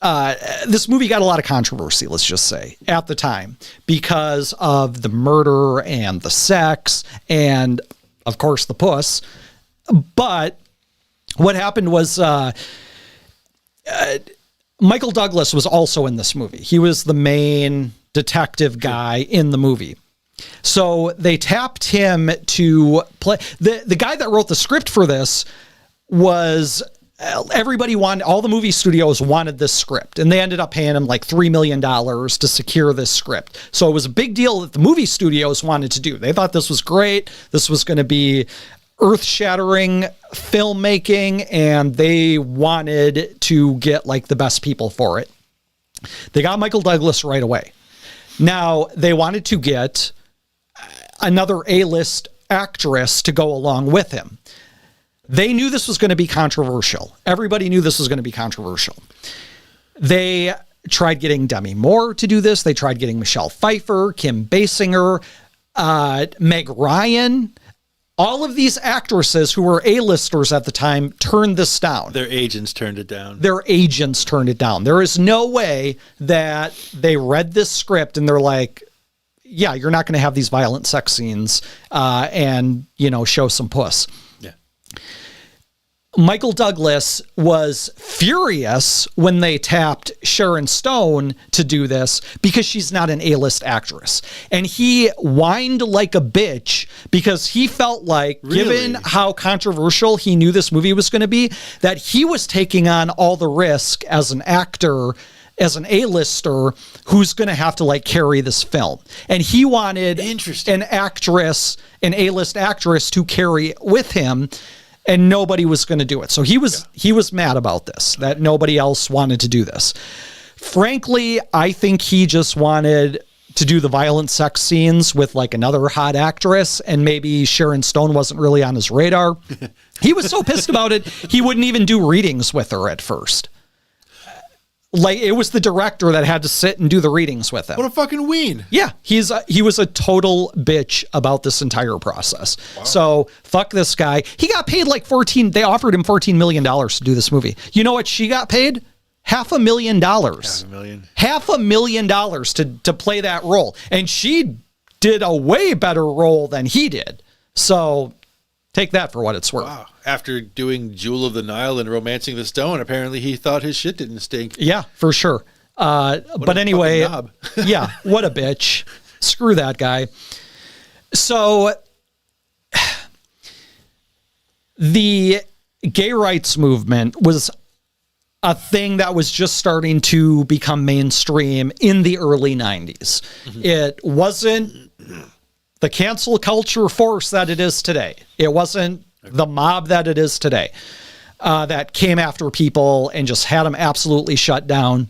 this movie got a lot of controversy, let's just say, at the time, because of the murder and the sex and, of course, the puss. But what happened was Michael Douglas was also in this movie. He was the main detective guy in the movie. So they tapped him to play. The guy that wrote the script for this was... everybody wanted, all the movie studios wanted this script, and they ended up paying him like $3 million to secure this script. So it was a big deal that the movie studios wanted to do. They thought this was great. This was going to be earth-shattering filmmaking, and they wanted to get like the best people for it. They got Michael Douglas right away. Now, they wanted to get another A-list actress to go along with him. They knew this was going to be controversial. Everybody knew this was going to be controversial. They tried getting Demi Moore to do this. They tried getting Michelle Pfeiffer, Kim Basinger, Meg Ryan. All of these actresses who were A-listers at the time turned this down. Their agents turned it down. Their agents turned it down. There is no way that they read this script and they're like, yeah, you're not going to have these violent sex scenes and, show some puss. Yeah. Michael Douglas was furious when they tapped Sharon Stone to do this because she's not an A-list actress. And he whined like a bitch because he felt like, given how controversial he knew this movie was going to be, that he was taking on all the risk as an actor, as an A-lister who's going to have to carry this film. And he wanted an actress, an A-list actress to carry it with him. And nobody was going to do it. So he was mad about this, that nobody else wanted to do this. Frankly, I think he just wanted to do the violent sex scenes with another hot actress, and maybe Sharon Stone wasn't really on his radar. He was so pissed about it, he wouldn't even do readings with her at first. It was the director that had to sit and do the readings with him. What a fucking ween. Yeah, he was a total bitch about this entire process. Wow. So fuck this guy. He got paid they offered him $14 million to do this movie. You know what she got paid? $500,000. $500,000 to play that role. And she did a way better role than he did. So take that for what it's worth. Wow. After doing Jewel of the Nile and Romancing the Stone, apparently he thought his shit didn't stink. Yeah, for sure. But anyway, yeah, what a bitch. Screw that guy. So the gay rights movement was a thing that was just starting to become mainstream in the early 90s. Mm-hmm. It wasn't the cancel culture force that it is today. It wasn't the mob that it is today that came after people and just had them absolutely shut down.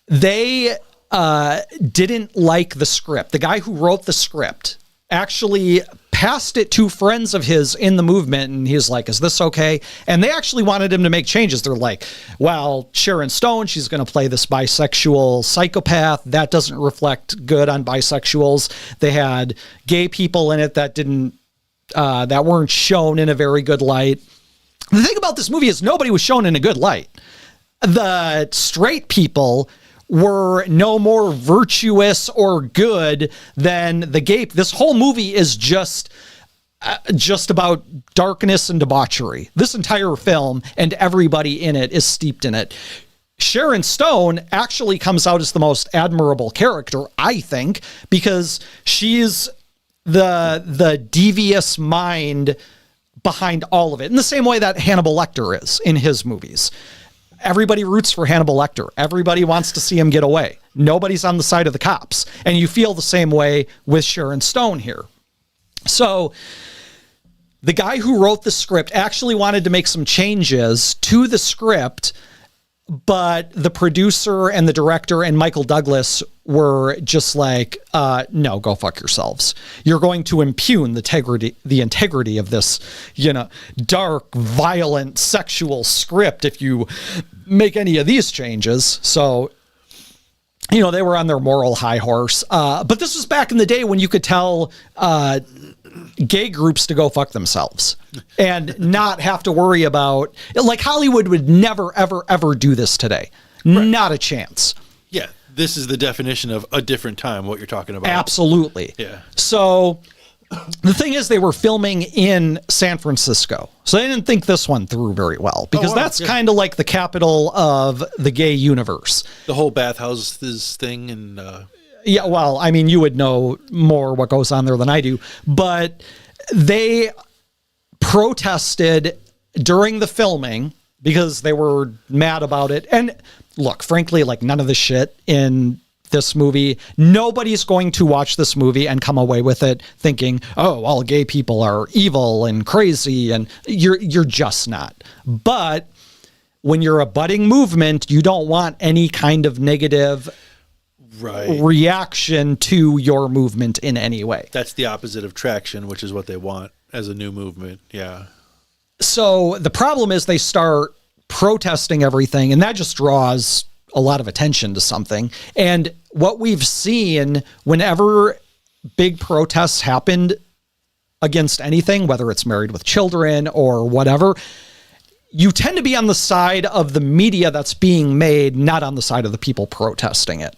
They didn't like the script. The guy who wrote the script actually passed it to friends of his in the movement, and he's like, is this okay? And they actually wanted him to make changes. They're like, well, Sharon Stone, she's going to play this bisexual psychopath. That doesn't reflect good on bisexuals. They had gay people in it that weren't shown in a very good light. The thing about this movie is nobody was shown in a good light. The straight people were no more virtuous or good than the gay. This whole movie is just about darkness and debauchery. This entire film and everybody in it is steeped in it. Sharon Stone actually comes out as the most admirable character, I think, because she's the devious mind behind all of it, in the same way that Hannibal Lecter is in his movies. Everybody roots for Hannibal Lecter. Everybody wants to see him get away. Nobody's on the side of the cops. And you feel the same way with Sharon Stone here. So the guy who wrote the script actually wanted to make some changes to the script, but the producer and the director and Michael Douglas were just like, no, go fuck yourselves. You're going to impugn the integrity of this, dark, violent, sexual script if you make any of these changes. So, they were on their moral high horse. But this was back in the day when you could tell gay groups to go fuck themselves and not have to worry about, Hollywood would never, ever, ever do this today. Right. Not a chance. Yeah. This is the definition of a different time, what you're talking about. Absolutely. Yeah. So the thing is, they were filming in San Francisco. So they didn't think this one through very well, because that's kind of like the capital of the gay universe. The whole bathhouses thing and... Yeah, well, I mean, you would know more what goes on there than I do. But they protested during the filming because they were mad about it. And look, frankly, none of the shit in this movie, nobody's going to watch this movie and come away with it thinking, oh, all gay people are evil and crazy, and you're just not. But when you're a budding movement, you don't want any kind of negative reaction to your movement in any way. That's the opposite of traction, which is what they want as a new movement. Yeah. So the problem is they start protesting everything, and that just draws a lot of attention to something. And what we've seen whenever big protests happened against anything, whether it's Married with Children or whatever, you tend to be on the side of the media that's being made, not on the side of the people protesting it.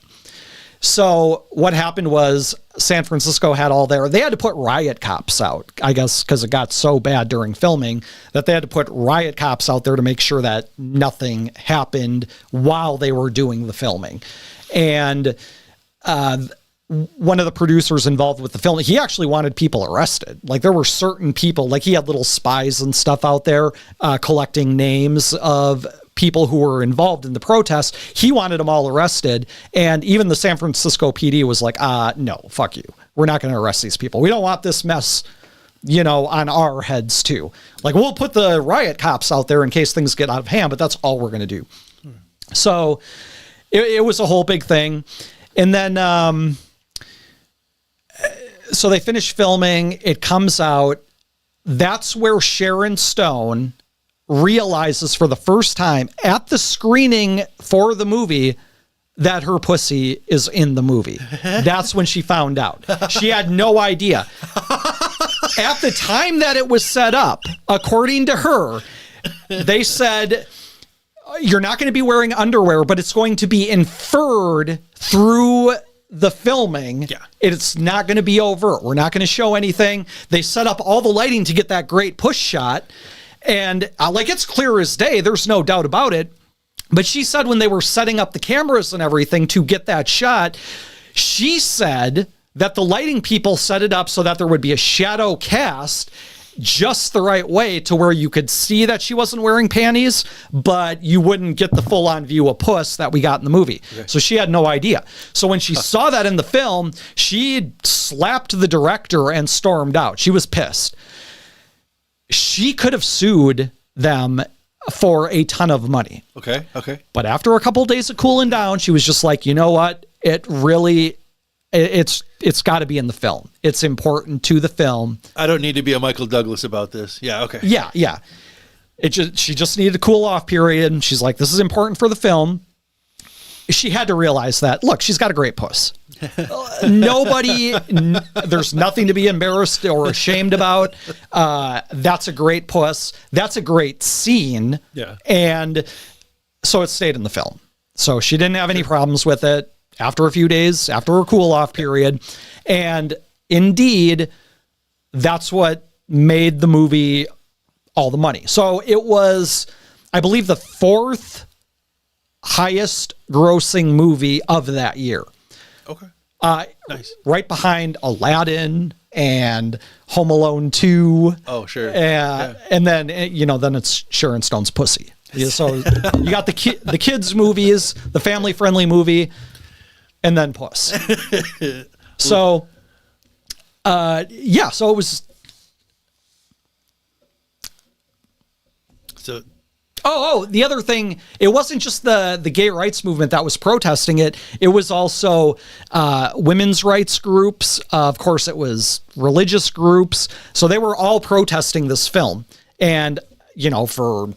So what happened was San Francisco had they had to put riot cops out, I guess, because it got so bad during filming that they had to put riot cops out there to make sure that nothing happened while they were doing the filming. And one of the producers involved with the film, he actually wanted people arrested. Like there were certain people, like he had little spies and stuff out there collecting names of people who were involved in the protest. He wanted them all arrested. And even the San Francisco PD was like, no, fuck you. We're not going to arrest these people. We don't want this mess, on our heads too. Like we'll put the riot cops out there in case things get out of hand, but that's all we're going to do. So it was a whole big thing. And then, so they finish filming, it comes out. That's where Sharon Stone realizes for the first time at the screening for the movie that her pussy is in the movie. That's when she found out. She had no idea. At the time that it was set up, according to her, they said, you're not going to be wearing underwear, but it's going to be inferred through the filming. Yeah. It's not going to be overt. We're not going to show anything. They set up all the lighting to get that great push shot. And it's clear as day. There's no doubt about it. But she said when they were setting up the cameras and everything to get that shot, she said that the lighting people set it up so that there would be a shadow cast just the right way to where you could see that she wasn't wearing panties, but you wouldn't get the full-on view of puss that we got in the movie. Okay. So she had no idea. So when she saw that in the film, she slapped the director and stormed out. She was pissed. She could have sued them for a ton of money. Okay. But after a couple of days of cooling down, she was just like, you know what? It's got to be in the film. It's important to the film. I don't need to be a Michael Douglas about this. Yeah, okay. Yeah. She just needed a cool off period. And she's like, this is important for the film. She had to realize that, look, she's got a great puss. There's nothing to be embarrassed or ashamed about. That's a great puss. That's a great scene. Yeah. And so it stayed in the film. So she didn't have any problems with it after a few days, after her cool off period. And indeed, that's what made the movie all the money. So it was, I believe, the fourth highest grossing movie of that year. Okay. Nice. Right behind Aladdin and Home Alone 2. Oh, sure. And then, then it's Sharon Stone's pussy. Yeah, so you got the kids movies, the family friendly movie, and then puss. So, so it was. So. Oh, the other thing, it wasn't just the gay rights movement that was protesting it. It was also women's rights groups. Of course, it was religious groups. So they were all protesting this film. And, for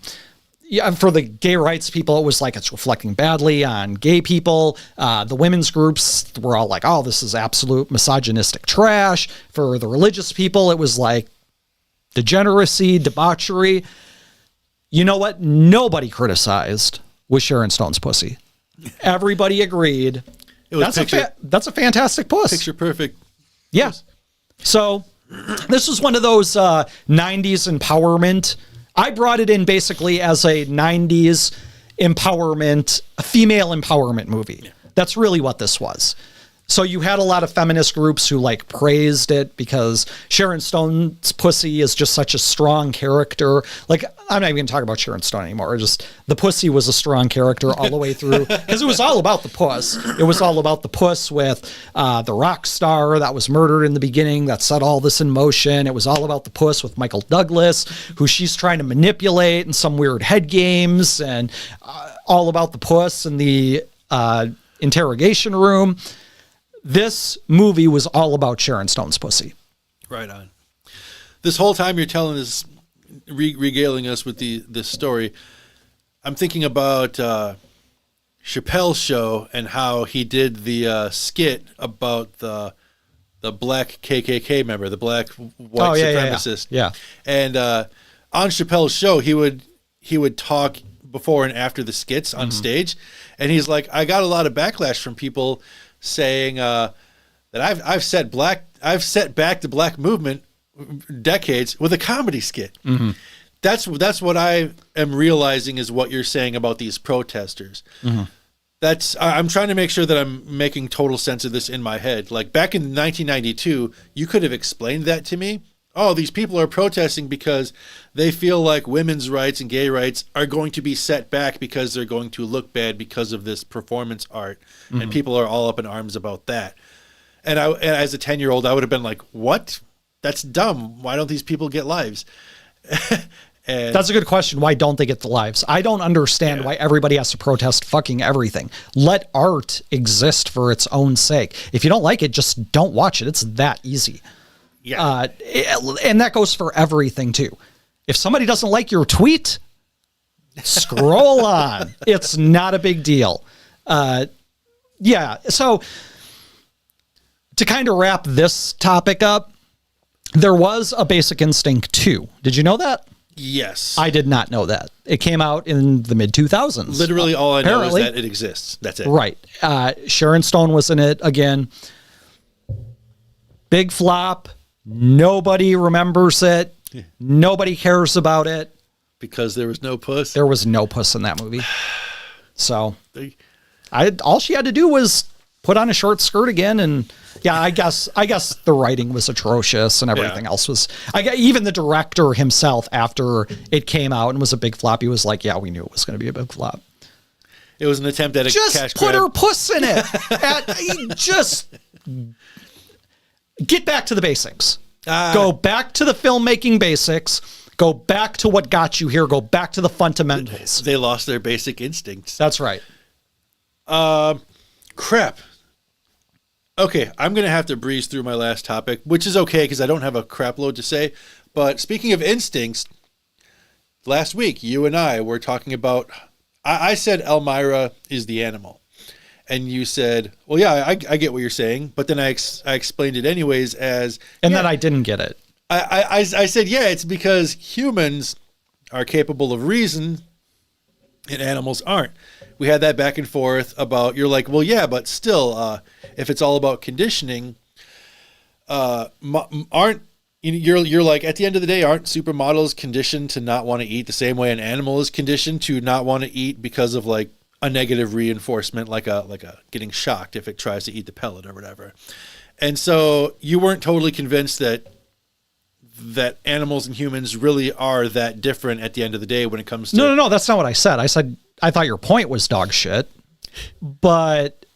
the gay rights people, it was like it's reflecting badly on gay people. The women's groups were all like, oh, this is absolute misogynistic trash. For the religious people, it was like degeneracy, debauchery. You know what? Nobody criticized was Sharon Stone's pussy. Everybody agreed. That's a fantastic puss. Picture perfect. Yeah. Puss. So this was one of those 90s empowerment. I brought it in basically as a 90s empowerment, a female empowerment movie. Yeah. That's really what this was. So you had a lot of feminist groups who praised it because Sharon Stone's pussy is just such a strong character. I'm not even going to talk about Sharon Stone anymore. Just the pussy was a strong character all the way through because it was all about the puss. It was all about the puss with the rock star that was murdered in the beginning that set all this in motion. It was all about the puss with Michael Douglas, who she's trying to manipulate in some weird head games, and all about the puss in the interrogation room. This movie was all about Sharon Stone's pussy. Right on. This whole time you're telling us, regaling us with this story, I'm thinking about Chappelle's show and how he did the skit about the black KKK member, the black white supremacist. Yeah. And on Chappelle's show, he would talk before and after the skits on stage, and he's like, I got a lot of backlash from people saying that I've set back the black movement decades with a comedy skit. That's what I am realizing is what you're saying about these protesters. I'm trying to make sure that I'm making total sense of this in my head. Like back in 1992, you could have explained that to me. Oh, these people are protesting because they feel like women's rights and gay rights are going to be set back because they're going to look bad because of this performance art. And people are all up in arms about that. And as a 10-year-old, I would have been like, what? That's dumb. Why don't these people get lives? And that's a good question. Why don't they get the lives? I don't understand why everybody has to protest fucking everything. Let art exist for its own sake. If you don't like it, just don't watch it. It's that easy. yeah. And that goes for everything too. If somebody doesn't like your tweet, scroll on. It's not a big deal. Yeah. So to kind of wrap this topic up, there was a Basic Instinct 2. Did you know that? Yes. I did not know that. It came out in the mid 2000s. Literally all I know is Apparently. that it exists. That's it. Right. Sharon Stone was in it again. Big flop. Nobody remembers it. Nobody cares about it. Because there was no puss. There was no puss in that movie. So all she had to do was put on a short skirt again, and yeah, I guess the writing was atrocious and everything else was. Even the director himself, after it came out and was a big flop, he was like, "Yeah, we knew it was going to be a big flop." It was an attempt at a Just cash put grab. her puss in it. Just get back to the basics. Go back to the filmmaking basics. Go back to what got you here. Go back to the fundamentals. They lost their basic instincts. That's right. Crap. Okay, I'm going to have to breeze through my last topic, which is okay because I don't have a crap load to say. But speaking of instincts, last week you and I were talking about, I said Elmira is the animal. And you said, well, yeah, I get what you're saying. But then I explained it anyways as... And then I didn't get it. I said, yeah, it's because humans are capable of reason and animals aren't. We had that back and forth about, you're like, well, yeah, but still, if it's all about conditioning, you're like, at the end of the day, aren't supermodels conditioned to not want to eat the same way an animal is conditioned to not want to eat because of like a negative reinforcement, like a getting shocked if it tries to eat the pellet or whatever. And so you weren't totally convinced that animals and humans really are that different at the end of the day when it comes to... No, that's not what I said. I said, I thought your point was dog shit, but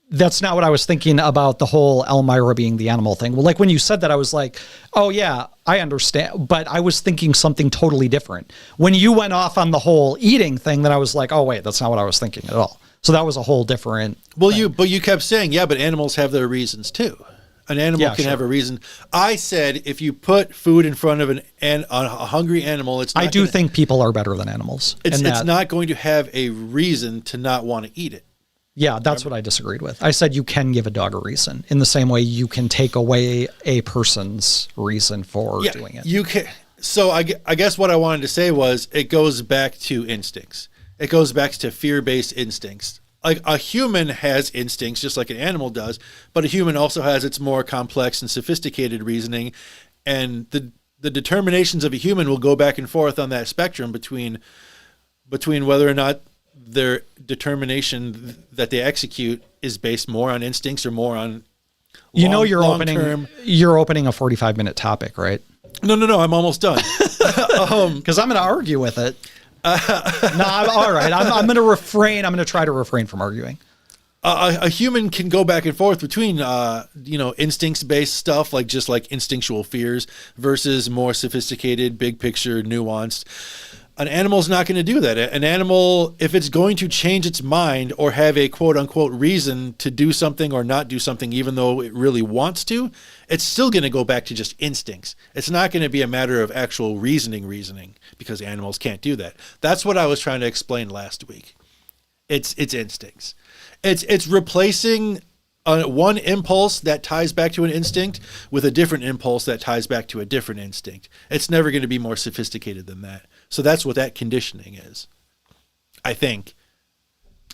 that's not what I was thinking about the whole Elmira being the animal thing. Well, like when you said that, I was like, oh yeah, I understand, but I was thinking something totally different. When you went off on the whole eating thing, then I was like, oh wait, that's not what I was thinking at all. So that was a whole different thing. You kept saying, yeah, but animals have their reasons too. An animal can have a reason. I said if you put food in front of a hungry animal, it's not think people are better than animals. It's not going to have a reason to not want to eat it. Yeah, that's what I disagreed with. I said you can give a dog a reason in the same way you can take away a person's reason for doing it. You can. So I guess what I wanted to say was it goes back to instincts. It goes back to fear-based instincts. Like a human has instincts just like an animal does, but a human also has its more complex and sophisticated reasoning, and the determinations of a human will go back and forth on that spectrum between whether or not their determination that they execute is based more on instincts or more on you're opening a 45-minute topic, right? No, I'm almost done. Because I'm going to argue with it. All right. I'm going to refrain. I'm going to try to refrain from arguing. A human can go back and forth between, instincts-based stuff, like just like instinctual fears versus more sophisticated, big picture, nuanced. An animal's not going to do that. An animal, if it's going to change its mind or have a quote unquote reason to do something or not do something, even though it really wants to, it's still going to go back to just instincts. It's not going to be a matter of actual reasoning, because animals can't do that. That's what I was trying to explain last week. It's instincts. It's replacing one impulse that ties back to an instinct with a different impulse that ties back to a different instinct. It's never going to be more sophisticated than that. So that's what that conditioning is, I think.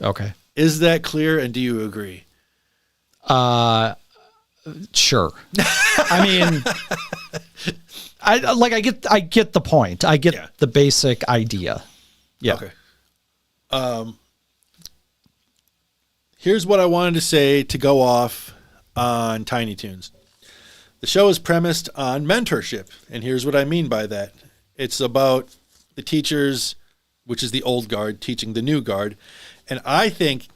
Okay. Is that clear? And do you agree? Sure. I mean, I get the point. I get the basic idea. Yeah. Okay. Here's what I wanted to say to go off on Tiny Toons. The show is premised on mentorship, and here's what I mean by that. It's about the teachers, which is the old guard, teaching the new guard, and I think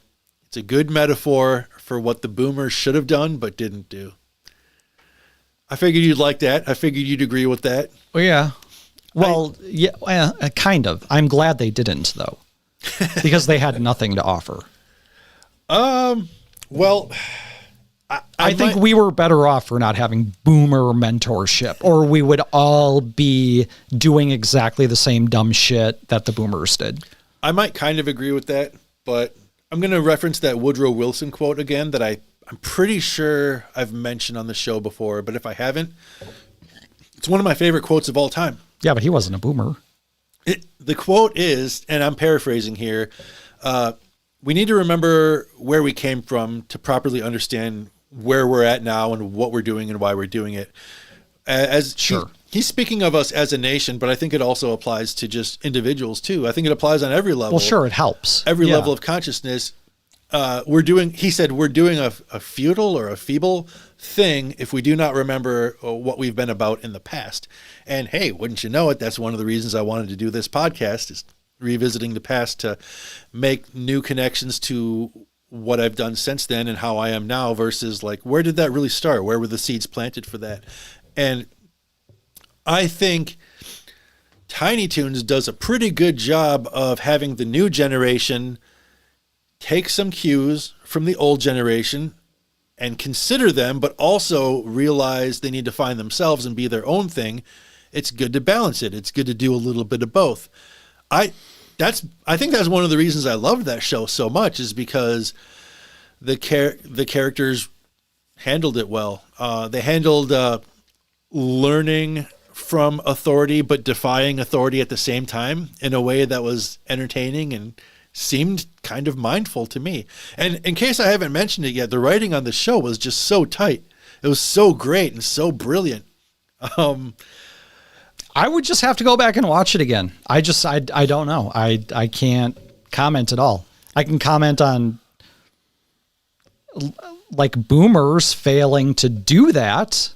it's a good metaphor for what the boomers should have done but didn't do. I figured you'd like that. I figured you'd agree with that. Well, yeah. Well, kind of. I'm glad they didn't, though, because they had nothing to offer. Well, I think we were better off for not having boomer mentorship, or we would all be doing exactly the same dumb shit that the boomers did. I might kind of agree with that, but I'm going to reference that Woodrow Wilson quote again that I'm pretty sure I've mentioned on the show before, but if I haven't, it's one of my favorite quotes of all time. Yeah, but he wasn't a boomer. The quote is, and I'm paraphrasing here, we need to remember where we came from to properly understand where we're at now and what we're doing and why we're doing it. Sure. He's speaking of us as a nation, but I think it also applies to just individuals too. I think it applies on every level. Well, sure, it helps. Every level of consciousness. He said, we're doing a futile or a feeble thing if we do not remember what we've been about in the past. And hey, wouldn't you know it, that's one of the reasons I wanted to do this podcast, is revisiting the past to make new connections to what I've done since then and how I am now versus like, where did that really start? Where were the seeds planted for that? And I think Tiny Toons does a pretty good job of having the new generation take some cues from the old generation and consider them, but also realize they need to find themselves and be their own thing. It's good to balance it. It's good to do a little bit of both. I think that's one of the reasons I loved that show so much, is because the characters handled it well. They handled learning from authority, but defying authority at the same time in a way that was entertaining and seemed kind of mindful to me. And in case I haven't mentioned it yet, the writing on the show was just so tight. It was so great and so brilliant. I would just have to go back and watch it again. I don't know. I can't comment at all. I can comment on like boomers failing to do that,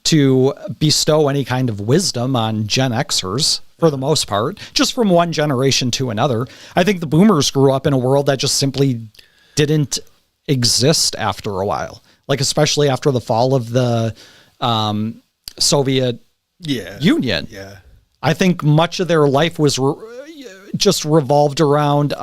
to bestow any kind of wisdom on Gen Xers for the most part, just from one generation to another. I think the boomers grew up in a world that just simply didn't exist after a while. Like, especially after the fall of the Soviet Union. Yeah. I think much of their life was just revolved around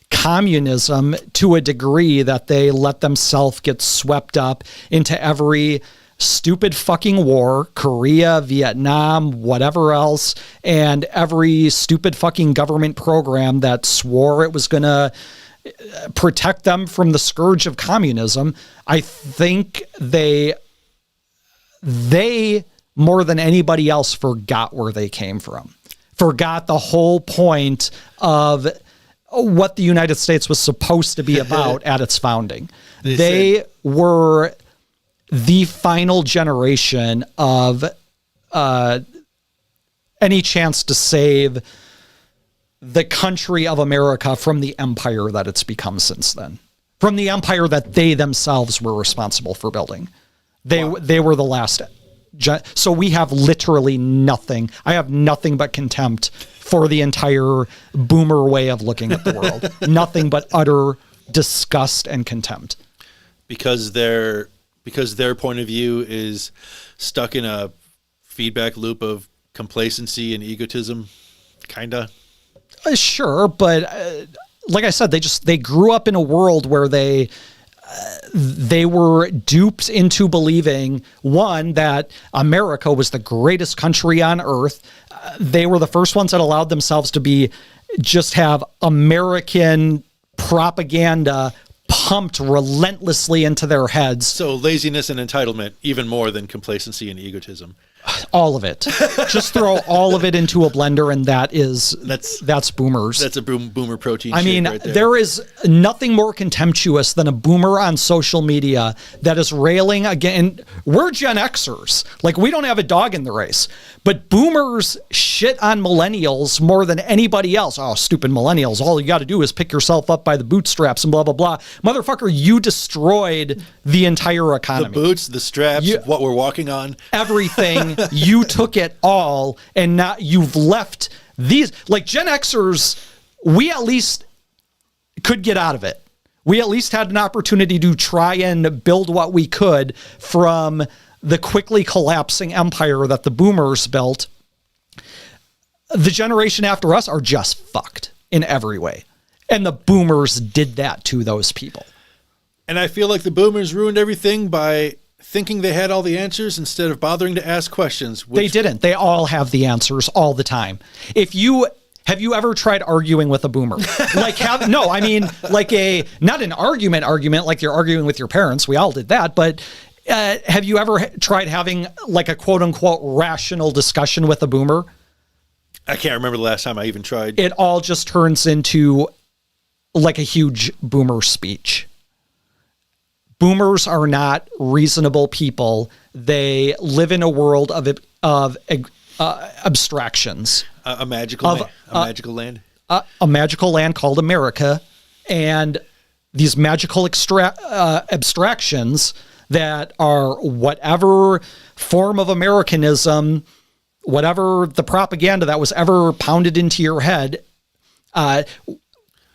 communism to a degree that they let themselves get swept up into every stupid fucking war, Korea, Vietnam, whatever else, and every stupid fucking government program that swore it was going to protect them from the scourge of communism. I think they more than anybody else forgot where they came from, forgot the whole point of what the United States was supposed to be about at its founding. They were the final generation of any chance to save the country of America from the empire that it's become since then, from the empire that they themselves were responsible for building. They were the last. So we have literally nothing. I have nothing but contempt for the entire boomer way of looking at the world. Nothing but utter disgust and contempt. Because their point of view is stuck in a feedback loop of complacency and egotism, kinda. Sure, but like I said, they grew up in a world where they were duped into believing, one, that America was the greatest country on earth. They were the first ones that allowed themselves to be just have American propaganda pumped relentlessly into their heads. So laziness and entitlement, even more than complacency and egotism. All of it. Just throw all of it into a blender, and that's boomers. That's a boomer protein. I mean, right there is nothing more contemptuous than a boomer on social media that is railing again. We're Gen Xers. Like, we don't have a dog in the race. But boomers shit on millennials more than anybody else. Oh, stupid millennials. All you got to do is pick yourself up by the bootstraps and blah, blah, blah. Motherfucker, you destroyed the entire economy. The boots, the straps, what we're walking on. Everything. You took it all, and now you've left these, like Gen Xers, we at least could get out of it. We at least had an opportunity to try and build what we could from the quickly collapsing empire that the boomers built. The generation after us are just fucked in every way. And the boomers did that to those people. And I feel like the boomers ruined everything by thinking they had all the answers instead of bothering to ask questions. They didn't. They all have the answers all the time. Have you ever tried arguing with a boomer? Not an argument like you're arguing with your parents. We all did that. But have you ever tried having like a quote unquote rational discussion with a boomer? I can't remember the last time I even tried. It all just turns into like a huge boomer speech. Boomers are not reasonable people. They live in a world of abstractions. A magical land. A magical land called America. And these magical abstractions that are whatever form of Americanism, whatever the propaganda that was ever pounded into your head,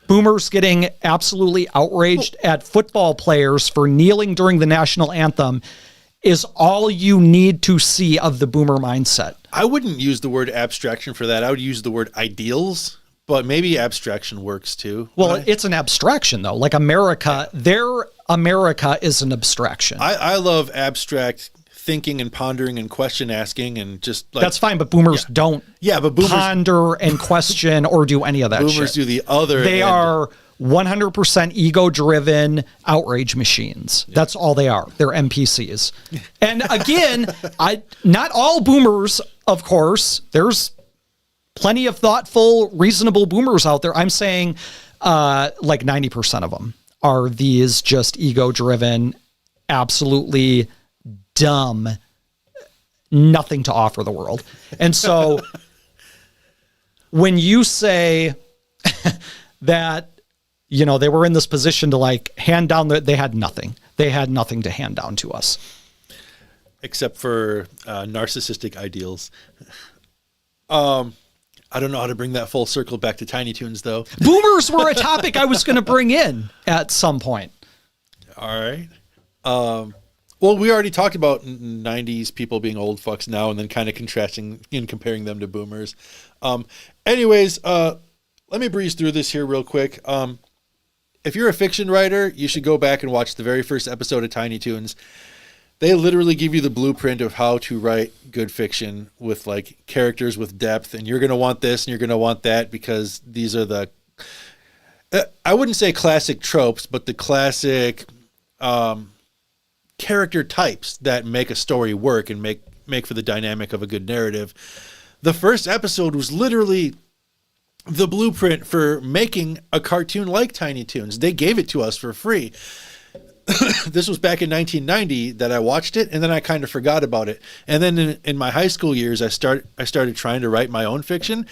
boomers getting absolutely outraged at football players for kneeling during the national anthem is all you need to see of the boomer mindset. I wouldn't use the word abstraction for that. I would use the word ideals, but maybe abstraction works too. Well, it's an abstraction though. Like America, their America is an abstraction. I love abstract thinking and pondering and question asking and just like that's fine, but boomers don't but boomers ponder and question or do any of that shit. Boomers do the other. They are 100% ego-driven outrage machines. That's all they are. They're NPCs. And again, not all boomers, of course. There's plenty of thoughtful, reasonable boomers out there. I'm saying like 90% of them are these just ego-driven, absolutely dumb, nothing to offer the world. And so when you say that, they were in this position to like hand down they had nothing. They had nothing to hand down to us. Except for narcissistic ideals. I don't know how to bring that full circle back to Tiny Toons though. Boomers were a topic I was going to bring in at some point. All right. Well, we already talked about 90s people being old fucks now and then kind of contrasting and comparing them to boomers. Anyways, let me breeze through this here real quick. If you're a fiction writer, you should go back and watch the very first episode of Tiny Toons. They literally give you the blueprint of how to write good fiction with like characters with depth. And you're going to want this and you're going to want that because these are the, I wouldn't say classic tropes, but the classic character types that make a story work and make for the dynamic of a good narrative. The first episode was literally the blueprint for making a cartoon like Tiny Toons. They gave it to us for free. This was back in 1990 that I watched it, and then I kind of forgot about it. And then in my high school years, I started trying to write my own fiction.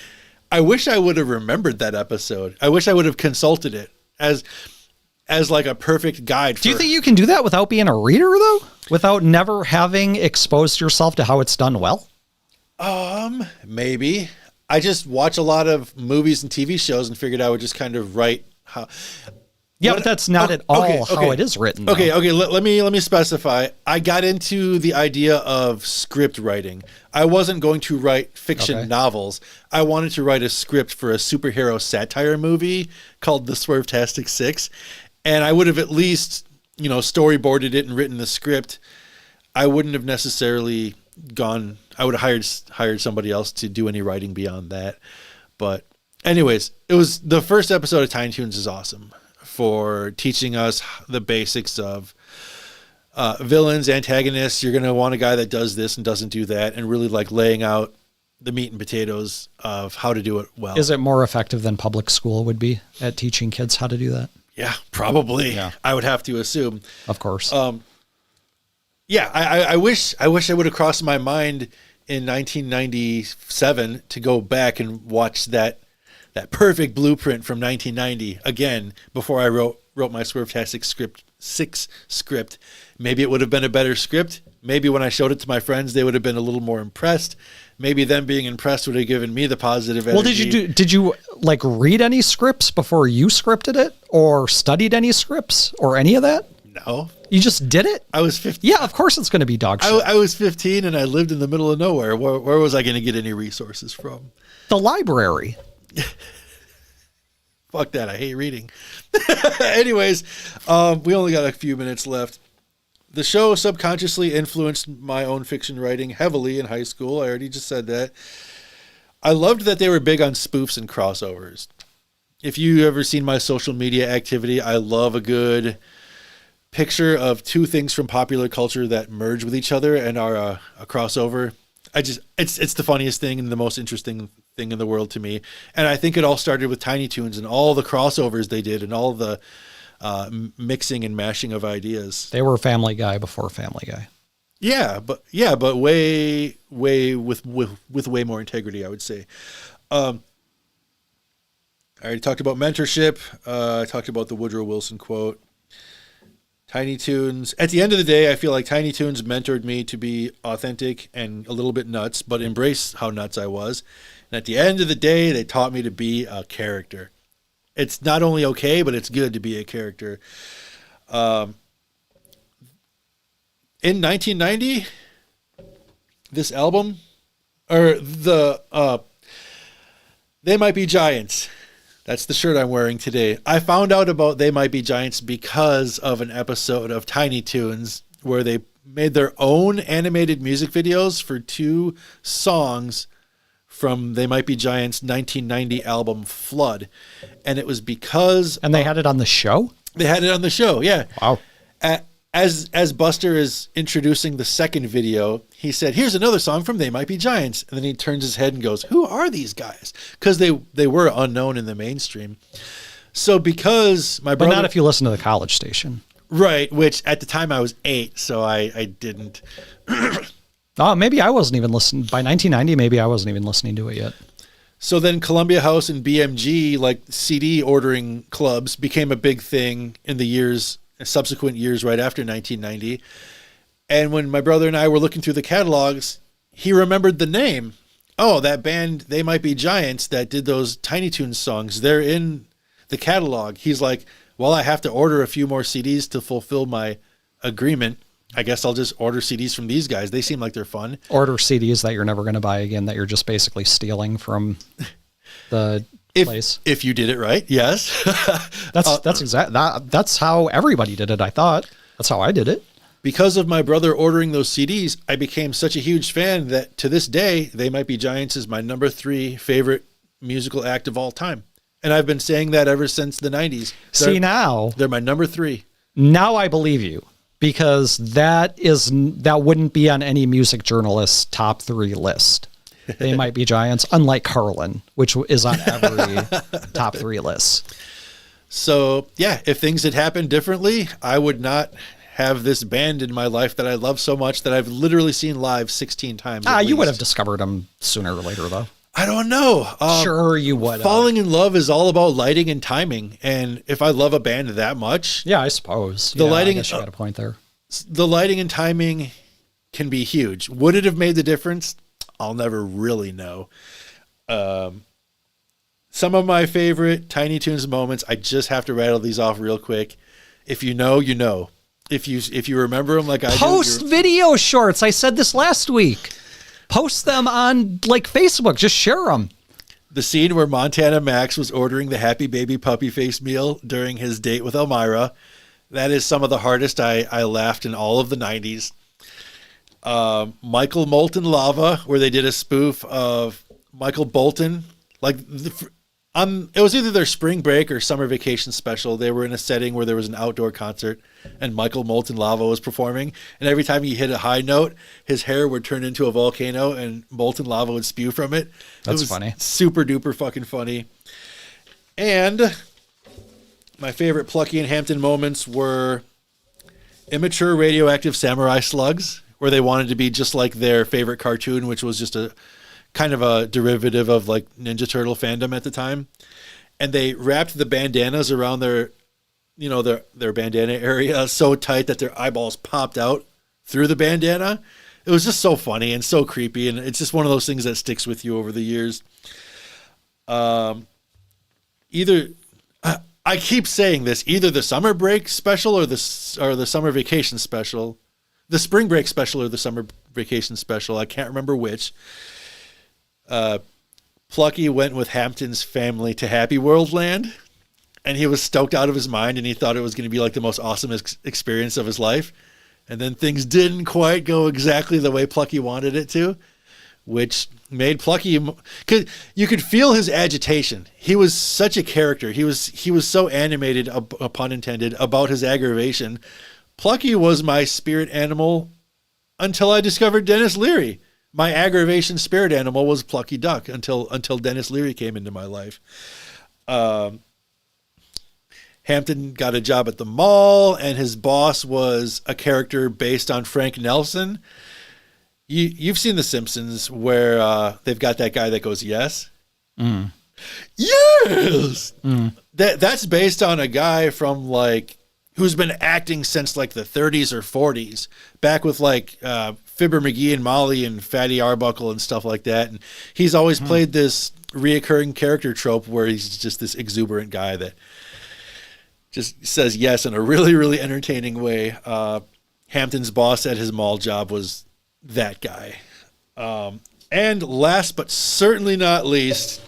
I wish I would have remembered that episode. I wish I would have consulted it as like a perfect guide. Do you think you can do that without being a reader though? Without never having exposed yourself to how it's done well? Maybe. I just watch a lot of movies and TV shows and figured I would just kind of write how. Yeah, but that's not at all how it is written. Okay. Let me specify. I got into the idea of script writing. I wasn't going to write fiction novels. I wanted to write a script for a superhero satire movie called The Swervetastic Six. And I would have at least, storyboarded it and written the script. I wouldn't have necessarily gone. I would have hired somebody else to do any writing beyond that. But anyways, it was the first episode of Tiny Toons is awesome for teaching us the basics of villains, antagonists. You're going to want a guy that does this and doesn't do that, and really like laying out the meat and potatoes of how to do it well. Is it more effective than public school would be at teaching kids how to do that? Yeah, probably. Yeah. I would have to assume. Of course. Yeah, I wish I would have crossed my mind in 1997 to go back and watch that perfect blueprint from 1990 again before I wrote my Swervetastic script 6 script. Maybe it would have been a better script. Maybe when I showed it to my friends, they would have been a little more impressed. Maybe them being impressed would have given me the positive energy. Well, did you like read any scripts before you scripted it, or studied any scripts or any of that? No. You just did it? I was 15. Yeah, of course it's going to be dog shit. I was 15 and I lived in the middle of nowhere. Where was I going to get any resources from? The library. Fuck that. I hate reading. Anyways, we only got a few minutes left. The show subconsciously influenced my own fiction writing heavily in high school. I already just said that. I loved that they were big on spoofs and crossovers. If you ever seen my social media activity, I love a good picture of two things from popular culture that merge with each other and are a crossover. It's the funniest thing and the most interesting thing in the world to me. And I think it all started with Tiny Toons and all the crossovers they did and all the mixing and mashing of ideas. They were Family Guy before Family Guy. Yeah, but way with way more integrity, I would say. I already talked about mentorship. I talked about the Woodrow Wilson quote. Tiny Toons. At the end of the day, I feel like Tiny Toons mentored me to be authentic and a little bit nuts, but embrace how nuts I was. And at the end of the day, they taught me to be a character. It's not only okay, but it's good to be a character. In 1990, this album, or They Might Be Giants. That's the shirt I'm wearing today. I found out about They Might Be Giants because of an episode of Tiny Toons where they made their own animated music videos for 2 songs from They Might Be Giants' 1990 album Flood. And it was because... And they had it on the show? They had it on the show, yeah. Wow. As Buster is introducing the second video, he said, "Here's another song from They Might Be Giants." And then he turns his head and goes, "Who are these guys?" Because they were unknown in the mainstream. So because my brother... But not if you listen to the college station. Right, which at the time I was 8, so I didn't... Oh, maybe I wasn't even listening. By 1990, maybe I wasn't even listening to it yet. So then Columbia House and BMG, like CD ordering clubs, became a big thing in the subsequent years right after 1990. And when my brother and I were looking through the catalogs, he remembered the name. Oh, that band, They Might Be Giants, that did those Tiny Toons songs. They're in the catalog. He's like, well, I have to order a few more CDs to fulfill my agreement. I guess I'll just order CDs from these guys. They seem like they're fun. Order CDs that you're never going to buy again, that you're just basically stealing from the place. If you did it right, yes. That's how everybody did it, I thought. That's how I did it. Because of my brother ordering those CDs, I became such a huge fan that to this day, They Might Be Giants is my number 3 favorite musical act of all time. And I've been saying that ever since the 90s. They're my number 3. Now I believe you. Because that wouldn't be on any music journalist's top 3 list. They Might Be Giants, unlike Carlin, which is on every top 3 list. So, yeah, if things had happened differently, I would not have this band in my life that I love so much that I've literally seen live 16 times. You would have discovered them sooner or later, though. I don't know. Sure, you would. Falling in love is all about lighting and timing. And if I love a band that much... Yeah, I suppose. Lighting, I guess you got a point there. The lighting and timing can be huge. Would it have made the difference? I'll never really know. Some of my favorite Tiny Toons moments, I just have to rattle these off real quick. If you know, you know. If you remember them like I do. Post video shorts. I said this last week. Post them on Facebook. Just share them. The scene where Montana Max was ordering the Happy Baby Puppy Face meal during his date with Elmira. That is some of the hardest I laughed in all of the 90s. Michael Molten Lava, where they did a spoof of Michael Bolton. It was either their spring break or summer vacation special. They were in a setting where there was an outdoor concert and Michael Molten Lava was performing. And every time he hit a high note, his hair would turn into a volcano and molten lava would spew from it. That's it was funny. Super duper fucking funny. And my favorite Plucky and Hampton moments were immature radioactive samurai slugs, where they wanted to be just like their favorite cartoon, which was just a kind of a derivative of like Ninja Turtle fandom at the time. And they wrapped the bandanas around their bandana area so tight that their eyeballs popped out through the bandana. It was just so funny and so creepy. And it's just one of those things that sticks with you over the years. I keep saying this, either the summer break special or the summer vacation special, the spring break special or the summer vacation special. I can't remember which. Plucky went with Hampton's family to Happy World Land, and he was stoked out of his mind, and he thought it was going to be like the most awesome experience of his life. And then things didn't quite go exactly the way Plucky wanted it to, which made Plucky, because you could feel his agitation. He was such a character. He was so animated, pun intended, about his aggravation. Plucky was my spirit animal until I discovered Dennis Leary. My aggravation spirit animal was Plucky Duck until Dennis Leary came into my life. Hampton got a job at the mall, and his boss was a character based on Frank Nelson. You've seen The Simpsons, where they've got that guy that goes, yes? Mm. Yes! Mm. That's based on a guy from like who's been acting since like the 30s or 40s, back with like Fibber McGee and Molly and Fatty Arbuckle and stuff like that. And he's always played this reoccurring character trope where he's just this exuberant guy that just says yes in a really, really entertaining way. Hampton's boss at his mall job was that guy. And last but certainly not least,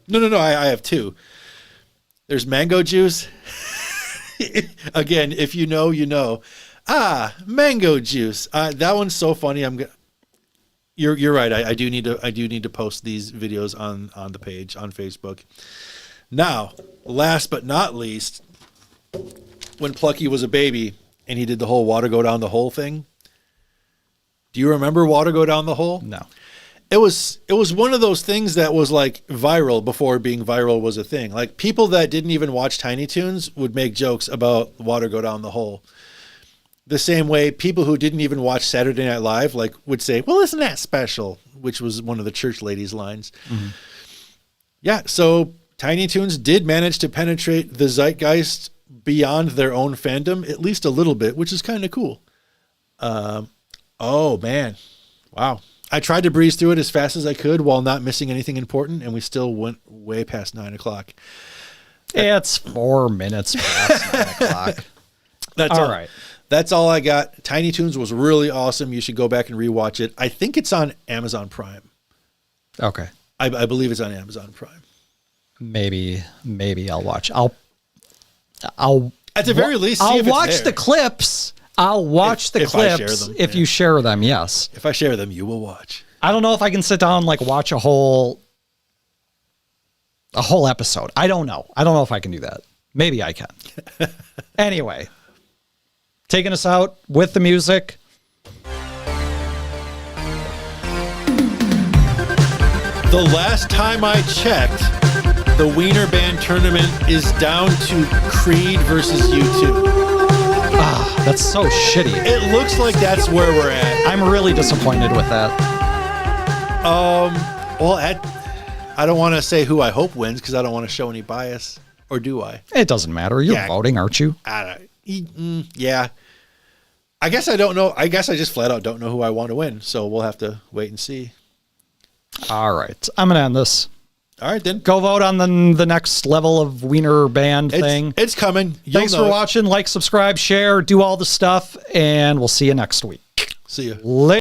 no, I have two. There's Mango Juice. Again, if you know, you know. Mango Juice. That one's so funny. You're right. I do need to post these videos on the page on Facebook. Now, last but not least, when Plucky was a baby and he did the whole water go down the hole thing. Do you remember water go down the hole? No. It was one of those things that was like viral before being viral was a thing. Like people that didn't even watch Tiny Toons would make jokes about water go down the hole. The same way people who didn't even watch Saturday Night Live like would say, "Well, isn't that special?" Which was one of the church ladies' lines. Mm-hmm. Yeah, so Tiny Toons did manage to penetrate the zeitgeist beyond their own fandom, at least a little bit, which is kind of cool. Oh man, wow. I tried to breeze through it as fast as I could while not missing anything important, and we still went way past 9 o'clock. It's 4 minutes past 9 o'clock. That's all right. That's all I got. Tiny Toons was really awesome. You should go back and rewatch it. I think it's on Amazon Prime. Okay. I believe it's on Amazon Prime. Maybe I'll watch. I'll at the very least, I'll watch the clips. I'll watch the clips I share them, if you share them. Yes. If I share them, you will watch. I don't know if I can sit down and like watch a whole episode. I don't know. I don't know if I can do that. Maybe I can. Anyway, taking us out with the music. The last time I checked, the Wiener-Band tournament is down to Creed versus U2. That's so shitty. It looks like that's where we're at. I'm really disappointed with that. Well, I don't want to say who I hope wins because I don't want to show any bias, or do I? It doesn't matter. You're voting, aren't you? Yeah. I guess I don't know. I guess I just flat out don't know who I want to win. So we'll have to wait and see. All right. I'm going to end this. All right, then. Go vote on the next level of Wiener-Band thing. It's coming. Thanks for watching. Like, subscribe, share, do all the stuff, and we'll see you next week. See you. Later.